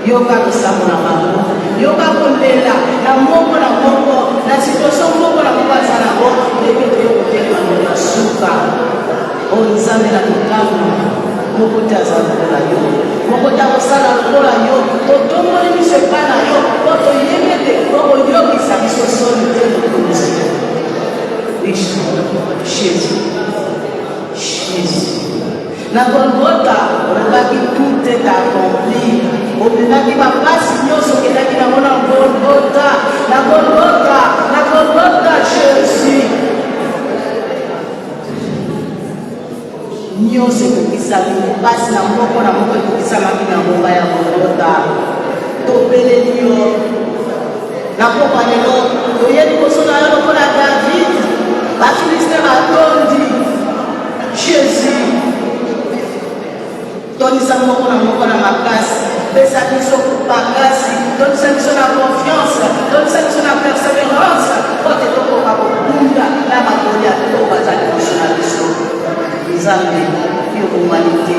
yoka kusamu na mamo yoka kundela na moko na situation moko na moko sana bo ndeke yo kutela na suka o nzambe na tukamu moko te aza lokola yo moko te akosala lokola yo totomboli biso epai na yo po toyebi ete okoyokisa biso soni te mokonzi Jésus na Golgotha olobaki tout est accompli obimaki bapasi nyonso okendaki nango na Golgotha Jésus nyonso ekokisami mpasi na moko ekokisamaki na ngomba ya Golgotha tobeleli yo na pokwa lelo toye liboso na yo lokola David bafilister batondi Jésus tondisa moko na makasi pesa biso makasi tondisa biso na confiance tondisa biso na persévérance po te tokoka kokunda na makolia to bazali biso na biso nzambe yo komalite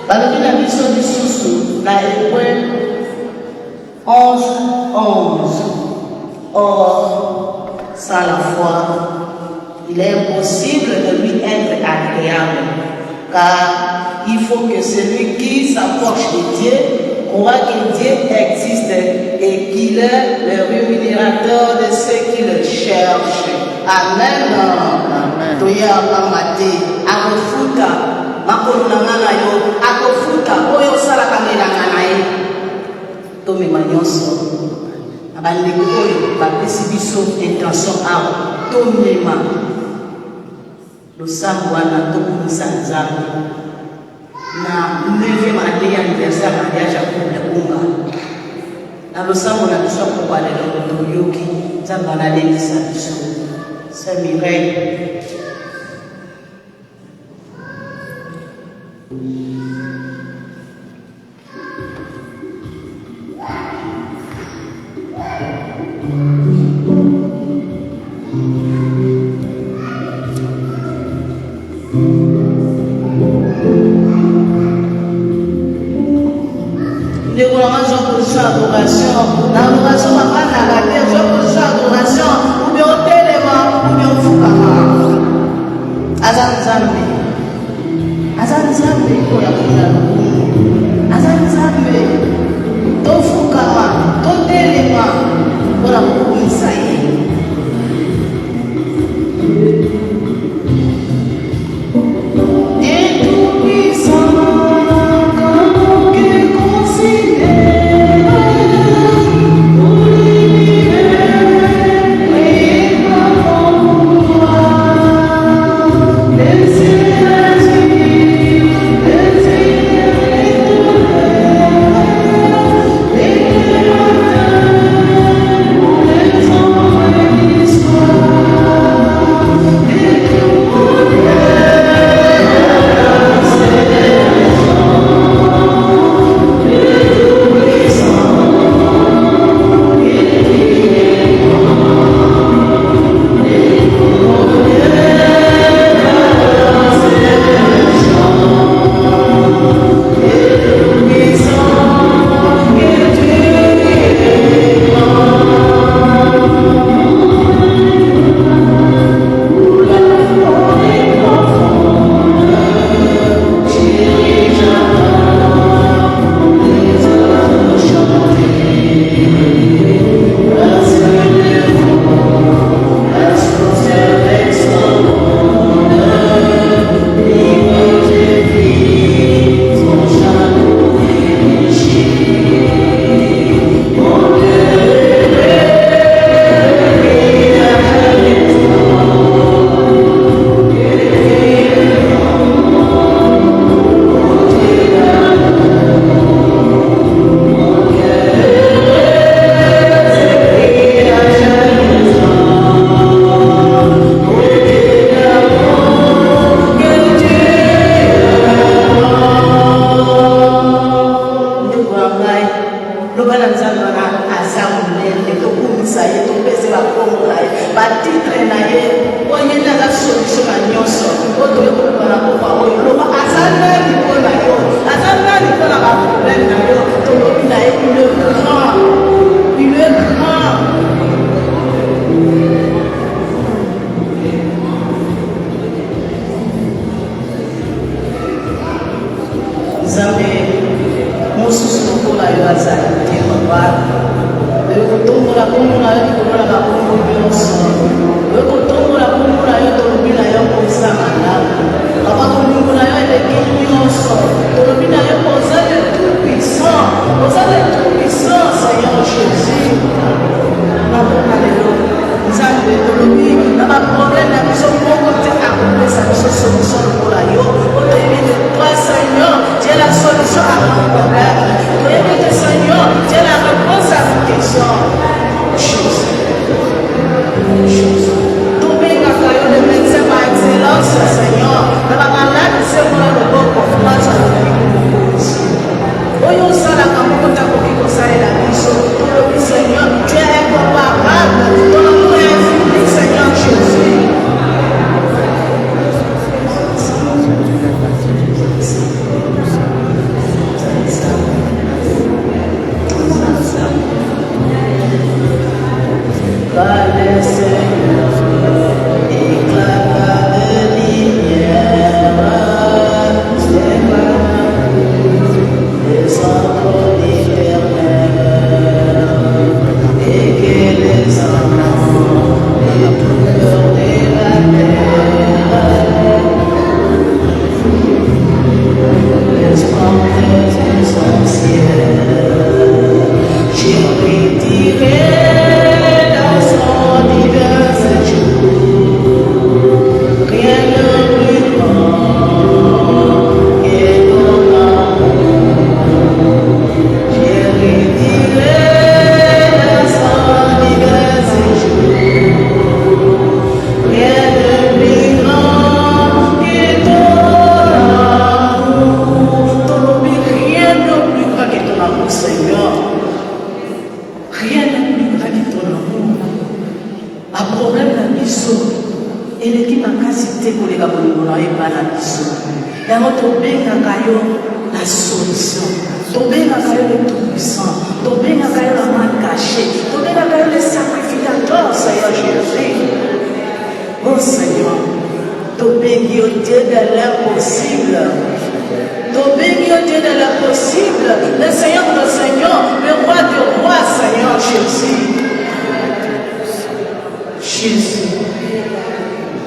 balobi na biso lisusu na Hébreu 11:11. Or, sans la foi, il est impossible de lui être agréable, car il faut que celui qui s'approche de Dieu croit que Dieu existe et qu'il est le rémunérateur de ceux qui le cherchent. Amen. Amen. Toya amate akofuta makolo na ngana yo akofuta oyo sala kamela ngana ye tome manyonso abandeko oyo bapesi biso intention awa tomema losambo wana tokumisa nzambe na 9e année ya anniversaire mariage ya couple kunga na losambo na biso akokwa lelo toyoki nzambe analendisa biso Saint Mireille adoration, l'adoration va pas la terre, je veux adoration, ou bien au téléma, ou bien au fukama. Azan Zambi, pour la Azan Zambi, ton fukama, ton téléma, pour la Kounisaïe. dans ma problème, la mission, mon côté, à couper sa mission, solution pour la yo. Pour aimer de toi, Seigneur, tu es la solution à mon problème. Pour aimer de Seigneur, tu es la réponse à mes questions. Tomber dans le médecin par excellence, Seigneur. Dans la malade, c'est moi le bon confiance à Oyo sala kamuko tako kiko sala la mission. Le Seigneur, tu es incomparable. Ton amour est infini, Seigneur Jésus. Allez, Seigneur, éclate de lumière, les enfants d'éternel, et que les enfants les douleurs de la terre, les splendeurs essentielles, j'ai retiré dans son divers jours, rien de plus grand que ton amour. J'ai retiré dans son divers jours, rien de plus grand que ton amour. Rien de plus grand que ton amour, Seigneur. Rien de plus grand que ton amour. Un problème dans l'issue. Et l'équipe a cité pour les gars pour et pas la mission. Et avant de tomber dans la solution. Tomber dans le tout-puissant. Tomber dans la main cachée. Tomber dans le sacrificateur, Seigneur Jésus. Oh Seigneur, tomber Dieu de l'impossible. Tomber Dieu de l'impossible. Le Seigneur, le roi du roi, Seigneur Jésus. Jésus.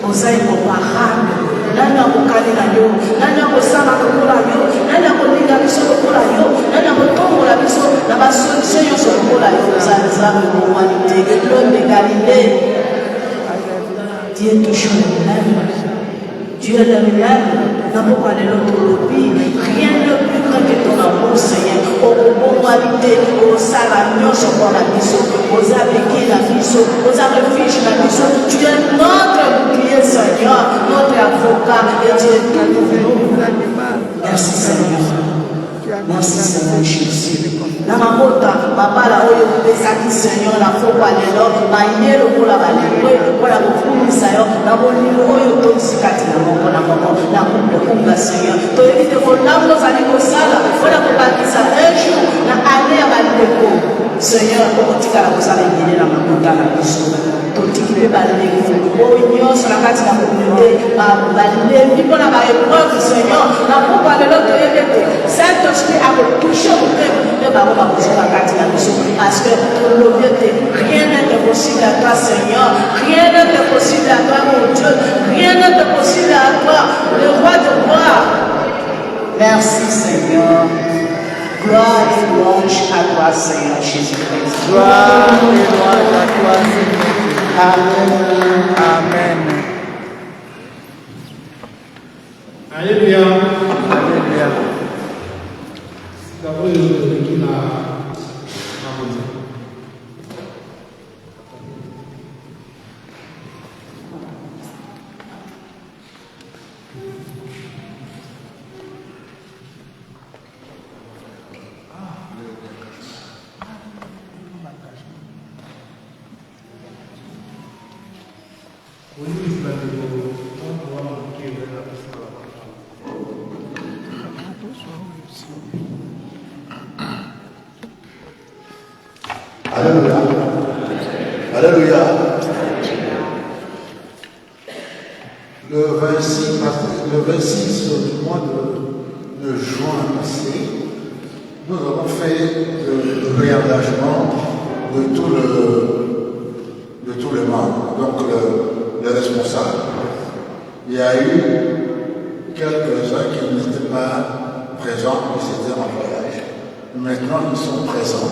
Osaï comparable. Nani akokali na yo, nani akosala lokola yo, nani akolinga biso lokola yo, nani akotombola biso na basolution nyonso lokola yo. Ozali nzambe humanité, l'homme de Galilée. Dieu est toujours le même. Dieu est le même. N'importe quel autre lobby, rien de plus grand que ton amour, Seigneur. Au humanité, au salamio sur la mission, aux abeilles la mission, aux refuges la mission. Tu es notre bouclier, Seigneur, notre avocat, et tu es tout pour nous. Merci, Seigneur. Merci, Seigneur Jésus. Namamota, babala oyo pesaki Seigneur na fokwa lelo, mayelo kola balekwe, kola kofunisa yo, na bolimo oyo tosikati na moko na kumbe Seigneur. Toyebi te kolambo zali kosala, kola kobakisa un jour na année ya baleko. Seigneur, okotikala kosala ebele na makota na biso. Totiki mpe baleko oyo nyonso na kati na komunité, balembi mpo na baépreuve Seigneur, na fokwa lelo toyebi te Saint-Esprit akotouche motema mpe bango bakozala kati na biso parce que tolobi ete rien n'est possible à toi Seigneur, rien n'est possible à toi mon Dieu, rien n'est possible à toi le roi de roi. Merci Seigneur. Gloire et louange à toi Seigneur Jésus-Christ. Gloire et louange à toi Seigneur. Amen. Amen. Alléluia. Alléluia. D'abord, je vais dire la Alléluia. Alléluia. Le 26 du mois de juin passé, nous avons fait le réengagement de tout le membres, donc le responsable. Il y a eu quelques-uns qui n'étaient pas présents, mais c'était en voyage. Maintenant, ils sont présents.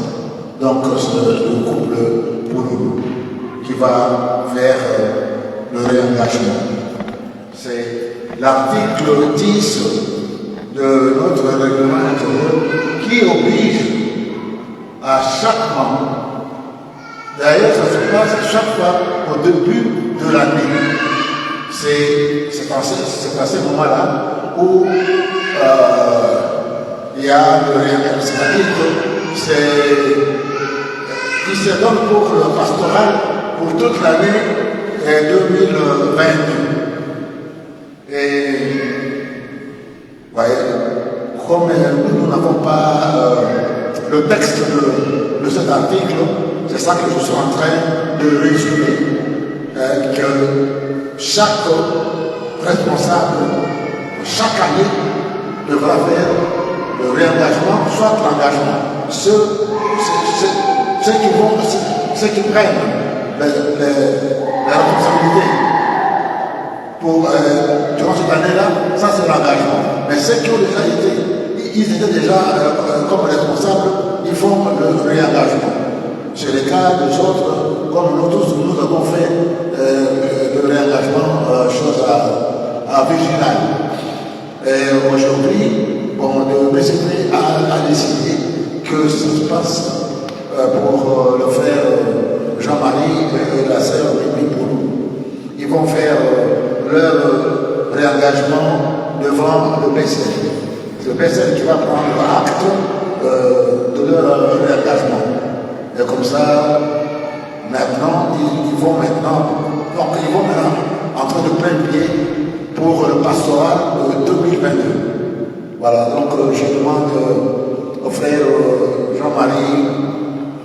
Donc, c'est le couple pour nous. qui va faire le réengagement. C'est l'article 10 de notre règlement intérieur qui oblige à chaque membre. D'ailleurs, ça se passe chaque fois au début de l'année. C'est à ce moment-là où il y a le réengagement. C'est-à-dire que qui se donne pour le pastoral pour toute l'année 2022. Et voyez, comme nous n'avons pas le texte de cet article, c'est ça que je suis en train de résumer, que chaque responsable, chaque année, devra faire le réengagement, soit l'engagement. Ceux qui prennent les responsabilités pour, durant cette année-là, ça c'est l'engagement. Mais ceux qui ont déjà été, ils étaient déjà comme responsables, ils font le réengagement. C'est le cas des autres, comme nous tous, nous avons fait le réengagement, chose à vigiler. Et aujourd'hui, bon, le BCP a décidé que ça se passe pour le frère Jean-Marie et la sœur Mimi Poulou. Ils vont faire leur réengagement devant le PCL. C'est le PCL qui va prendre acte de leur réengagement. Et comme ça, maintenant, ils vont maintenant entrer de plein pied pour le pastoral de 2022. Voilà, donc je demande au frère Jean-Marie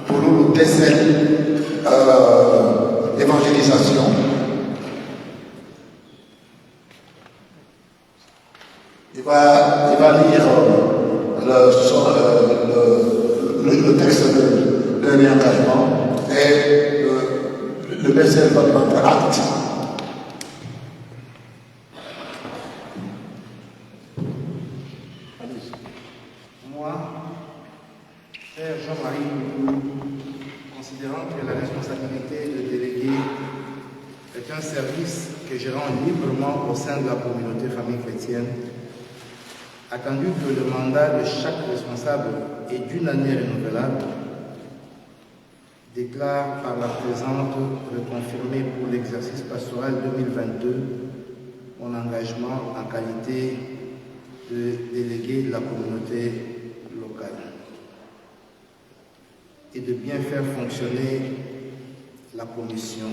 Poulou le PCL évangélisation. Il va lire le texte de réengagement et le PCL va prendre acte. Moi, Père Jean-Marie, considérant que la responsabilité de déléguer est un service que je rends librement au sein de la communauté famille chrétienne, attendu que le mandat de chaque responsable est d'une année renouvelable, déclare par la présente le confirmer pour l'exercice pastoral 2022 mon engagement en qualité de délégué de la communauté locale et de bien faire fonctionner la commission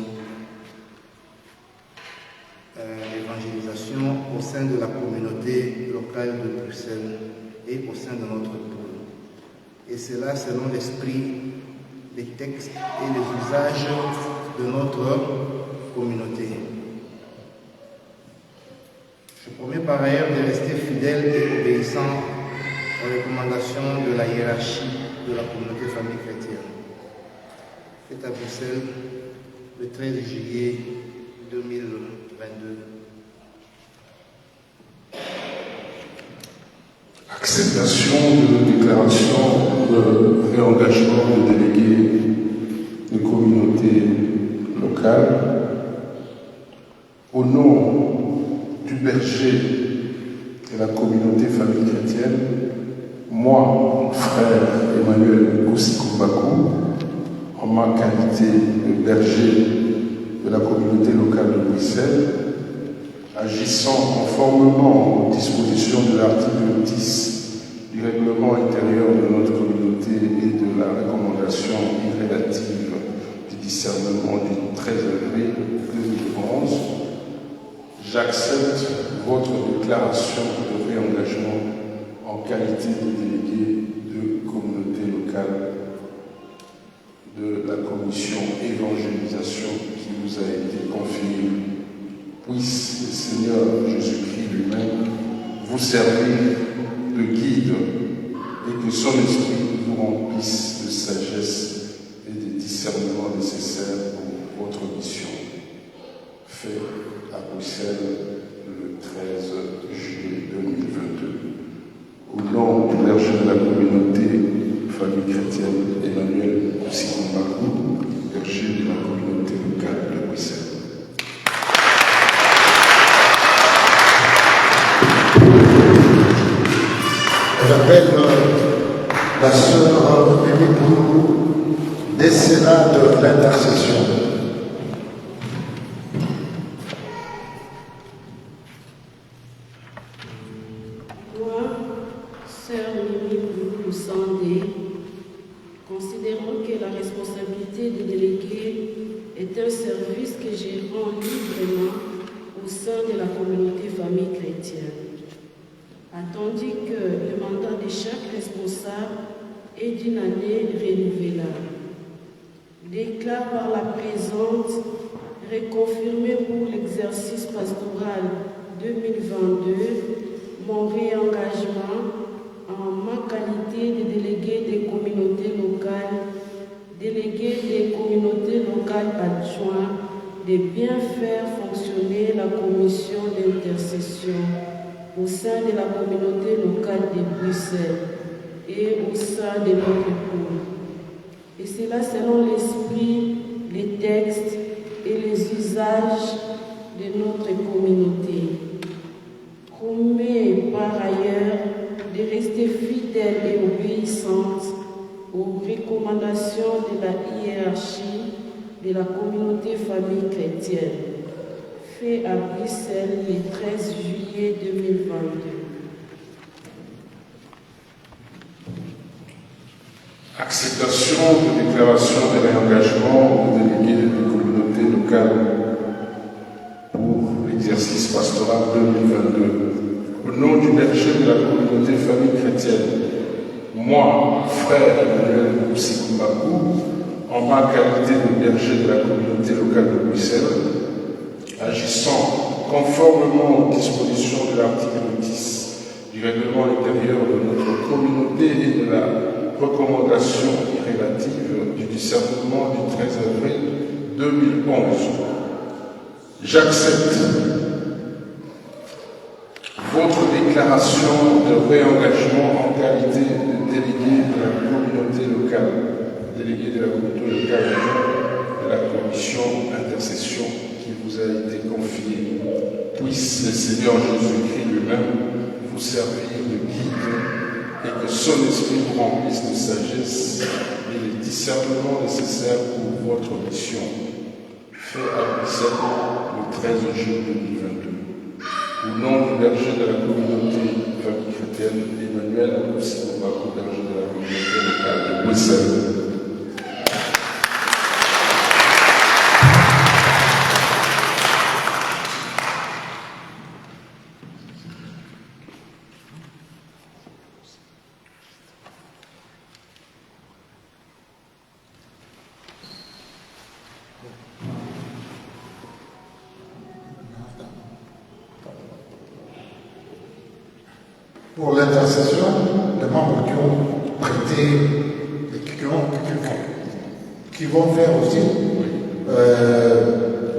d'évangélisation au sein de la communauté locale de Bruxelles et au sein de notre pôle. Et cela selon l'esprit, les textes et les usages de notre communauté. Je promets par ailleurs de rester fidèle et obéissant aux recommandations de la hiérarchie de la communauté famille chrétienne. Faite à Bruxelles le 13 juillet 2022. Acceptation de déclaration de réengagement de délégués de communautés locales. Au nom du berger de la communauté famille chrétienne, moi, mon frère Emmanuel Kousikou, en ma qualité de berger de la communauté locale de Bruxelles, agissant conformément aux dispositions de l'article 10 du règlement intérieur de notre communauté et de la recommandation relative du discernement du 13 avril 2011, j'accepte votre déclaration de réengagement en qualité de délégué de communauté locale de la commission évangélisation qui vous a été confiée. Puisse le Seigneur Jésus-Christ lui-même vous servir de guide et que son esprit vous remplisse de sagesse et de discernement nécessaires pour votre mission. Fait à Bruxelles le 13 juillet 2022. Au nom du berger de la communauté famille chrétienne Emmanuel Kousikou bergers de la communauté locale de Bruxelles. J'appelle la sœur Mimi Boulou, décénat de l'intercession. Moi, sœur Mimi Boulou Sandé, considérant que la responsabilité de délégué est un service que je rends librement au sein de la communauté famille chrétienne. Attendu que le mandat de chaque responsable est d'une année renouvelable. Déclare par la présente, reconfirmé pour l'exercice pastoral 2022, mon réengagement en ma qualité de délégué des communautés locales, délégué des communautés locales adjoints, de bien faire fonctionner la commission d'intercession au sein de la communauté locale de Bruxelles et au sein de notre pôle. Et cela selon l'esprit, les textes et les usages de notre communauté. Promets par ailleurs de rester fidèle et obéissante aux recommandations de la hiérarchie de la communauté famille chrétienne, fait à Bruxelles le 13 juillet 2022. Acceptation de déclaration de réengagement de délégués des communautés locales pour l'exercice pastoral 2022. Au nom du berger de la communauté famille chrétienne, moi, frère Emmanuel Moussikou, en ma qualité de berger de la communauté locale de Bruxelles, agissant conformément aux dispositions de l'article 10 du règlement intérieur de notre communauté et de la recommandation relative du discernement du 13 avril 2011. J'accepte votre déclaration de réengagement en qualité de délégué de la communauté locale, de la commission intercession qui vous a été confiée. Puisse le Seigneur Jésus-Christ lui-même vous servir de guide et que son esprit vous remplisse de sagesse et les discernements nécessaires pour votre mission. Fait à Bruxelles le 13 juin 2022. Au nom du berger de la communauté famille chrétienne, Emmanuel Moussikou, berger de la communauté locale de Bruxelles. Pour l'intercession, les membres qui ont prêté et qui vont faire aussi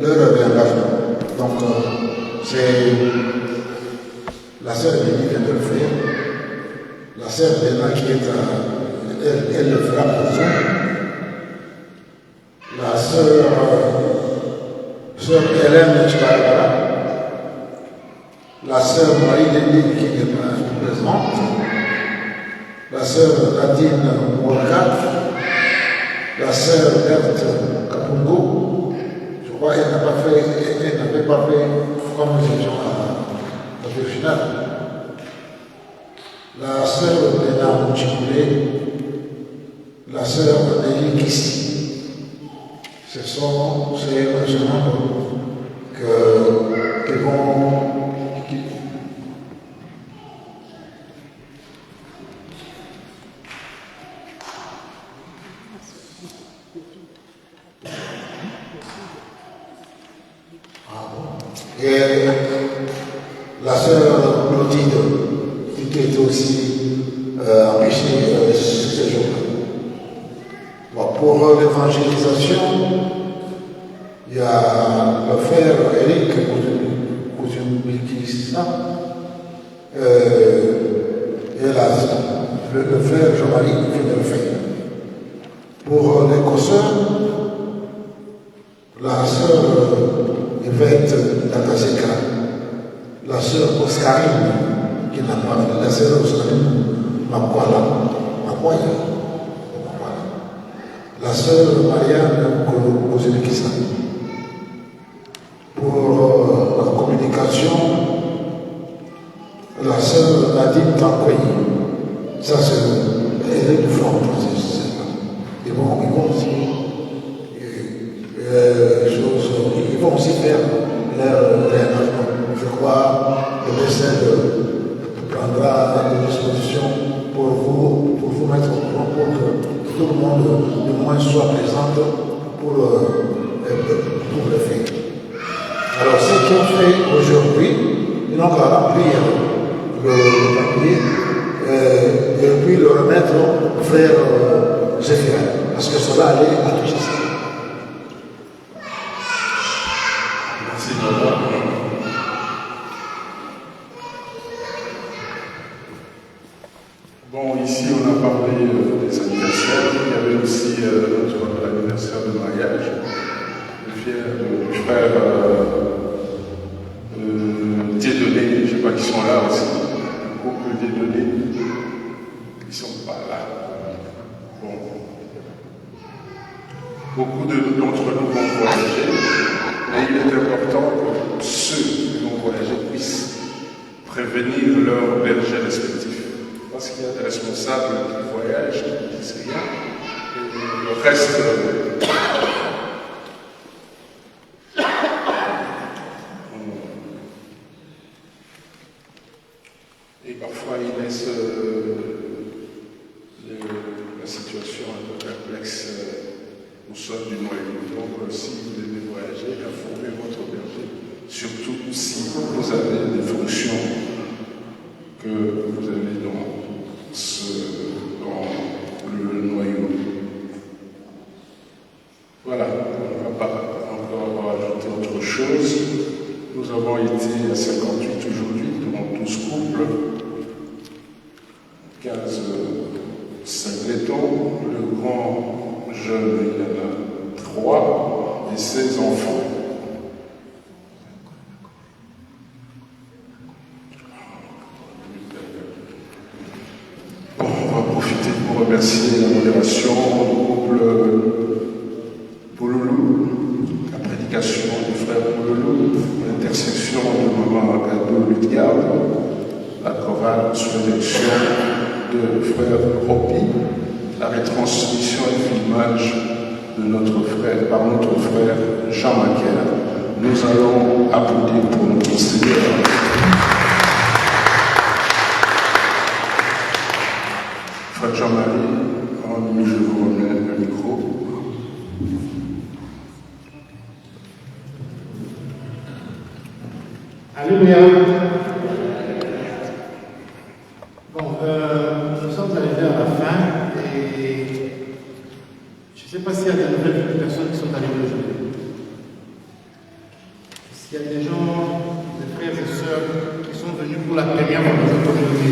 leur réengagement. Donc, c'est la sœur Béni vient de le faire. La sœur Béna qui est elle le fera pour ça. La sœur Hélène Chibara. La sœur Marie-Denis qui est présente, la sœur Nadine Mouakat, la sœur Berthe Kapungo, je crois qu'elle n'avait pas fait comme les gens à la finale. La sœur Béna Mouchikoulé, la sœur Nelly Kissi. C'est un nombre qui vont. Et la sœur Clotilde, qui était aussi empêchée ce jour-là. Bon, pour l'évangélisation, il y a le frère Eric Kouzumikissa et le frère Jean-Marie qui vient de le faire. Pour les consoeurs, Nataseka, la sœur Oscarine, qui n'a pas fait, la sœur Oscarine, Makwaya, la sœur Marianne Kozemekisa, pour la communication, la sœur Nadine Tankoyi, ça c'est elle est du front, ils vont aussi ils vont aussi faire leur réarrangement. Je crois que le médecin prendra des dispositions pour vous mettre au courant, pour que tout le monde du moins soit présent pour le faire. Alors ceux qui ont fait aujourd'hui, ils n'ont qu'à remplir le papier et puis le remettre au frère Zéphirin, parce que cela allait à tout ça. Bon, ici on a parlé des anniversaires, il y avait aussi notre anniversaire de mariage, du frère Dieudonné, je ne sais pas qui sont là aussi, le couple Dieudonné, ils ne sont pas là. Bon. Beaucoup d'entre nous vont voyager, mais il est important que ceux qui vont voyager puissent prévenir leurs bergers respectifs. Parce qu'il y a des responsables qui voyagent, qui ne disent rien, et le reste. Et parfois, ils laissent la situation un peu perplexe au sol du noyau. Donc, si vous devez voyager, informez votre berger, surtout si vous avez des fonctions que vous avez dans le noyau. Voilà, on ne va pas encore ajouter autre chose. Nous avons été à 58 aujourd'hui, devant 12 couples, 15 singletons, le grand jeune, il y en a 3, et 16 enfants. Remercier la modération du couple Pouloulou, la prédication du frère Pouloulou, l'intercession de maman Agado Ludiard, la chorale sous la direction de frère Ropi, la retransmission et filmage de notre frère, par notre frère Jean Maquer. Nous allons applaudir pour notre Seigneur. Frère Jean-Marie, je vous remets le micro. Alléluia. Bon, nous sommes arrivés à la fin et je ne sais pas s'il y a de nouvelles personnes qui sont arrivées aujourd'hui. S'il y a des gens, des frères et sœurs qui sont venus pour la première fois dans cette communauté.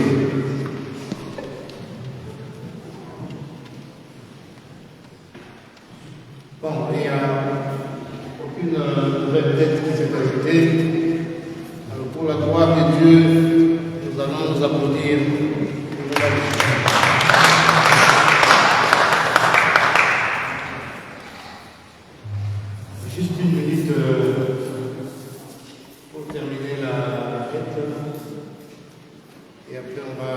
Bon, il n'y a aucune nouvelle tête qui s'est ajoutée. Alors, pour la gloire de Dieu, nous allons nous applaudir. Juste une minute pour terminer la fête. Et après, on va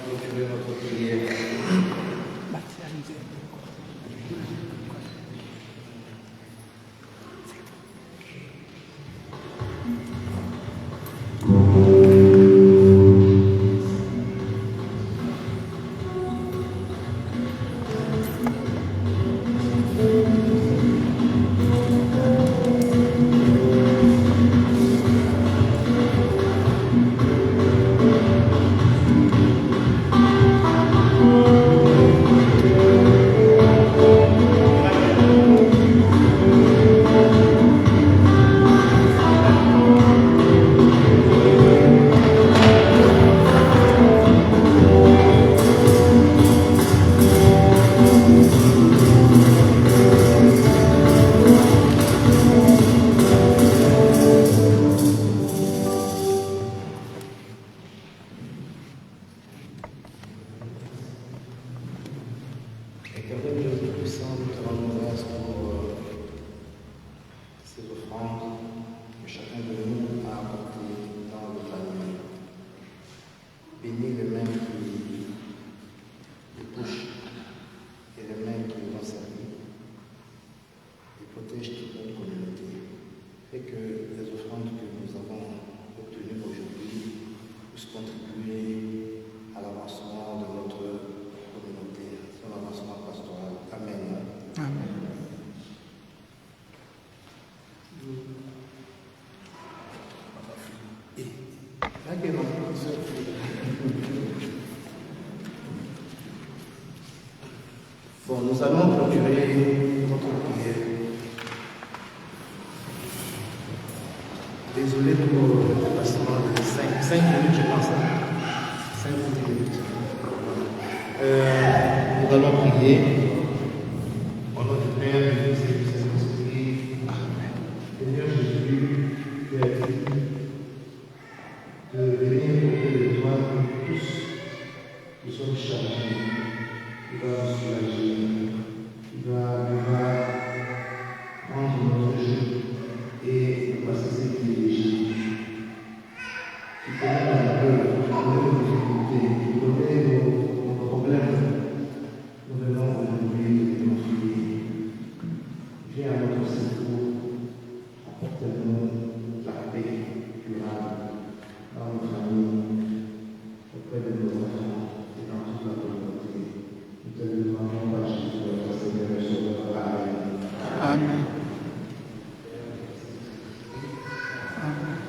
continuer notre prière. ces offrandes que chacun de nous a apportées dans le panier. Bénis les mains qui les touchent et les mains qui nous ont servi et protège toute notre communauté. Fais que les offrandes que nous avons obtenues aujourd'hui puissent contribuer à l'avancement de notre communauté, à son avancement pastoral. Amen. Amen. Bon, nous allons clôturer notre prière. Désolé pour le dépassement de 5 minutes, je pense. 5 minutes. Nous allons prier. Au nom du Père, du Fils et du Saint-Esprit. Seigneur Jésus, tu as dit de venir auprès de toi, tous qui sont chargés, qui va nous soulager, qui va prendre notre jeu et passer cette privilégiée. Tu connais la peur, tu connais nos difficultés, tu connais nos problèmes. Nous venons aujourd'hui te confier. Viens à notre secours, apporte-nous la paix durable dans nos familles, auprès de nos enfants et dans toute la communauté. Nous te demandons par Jésus, notre Seigneur et Sauveur. Amen. Amen.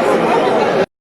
Merci.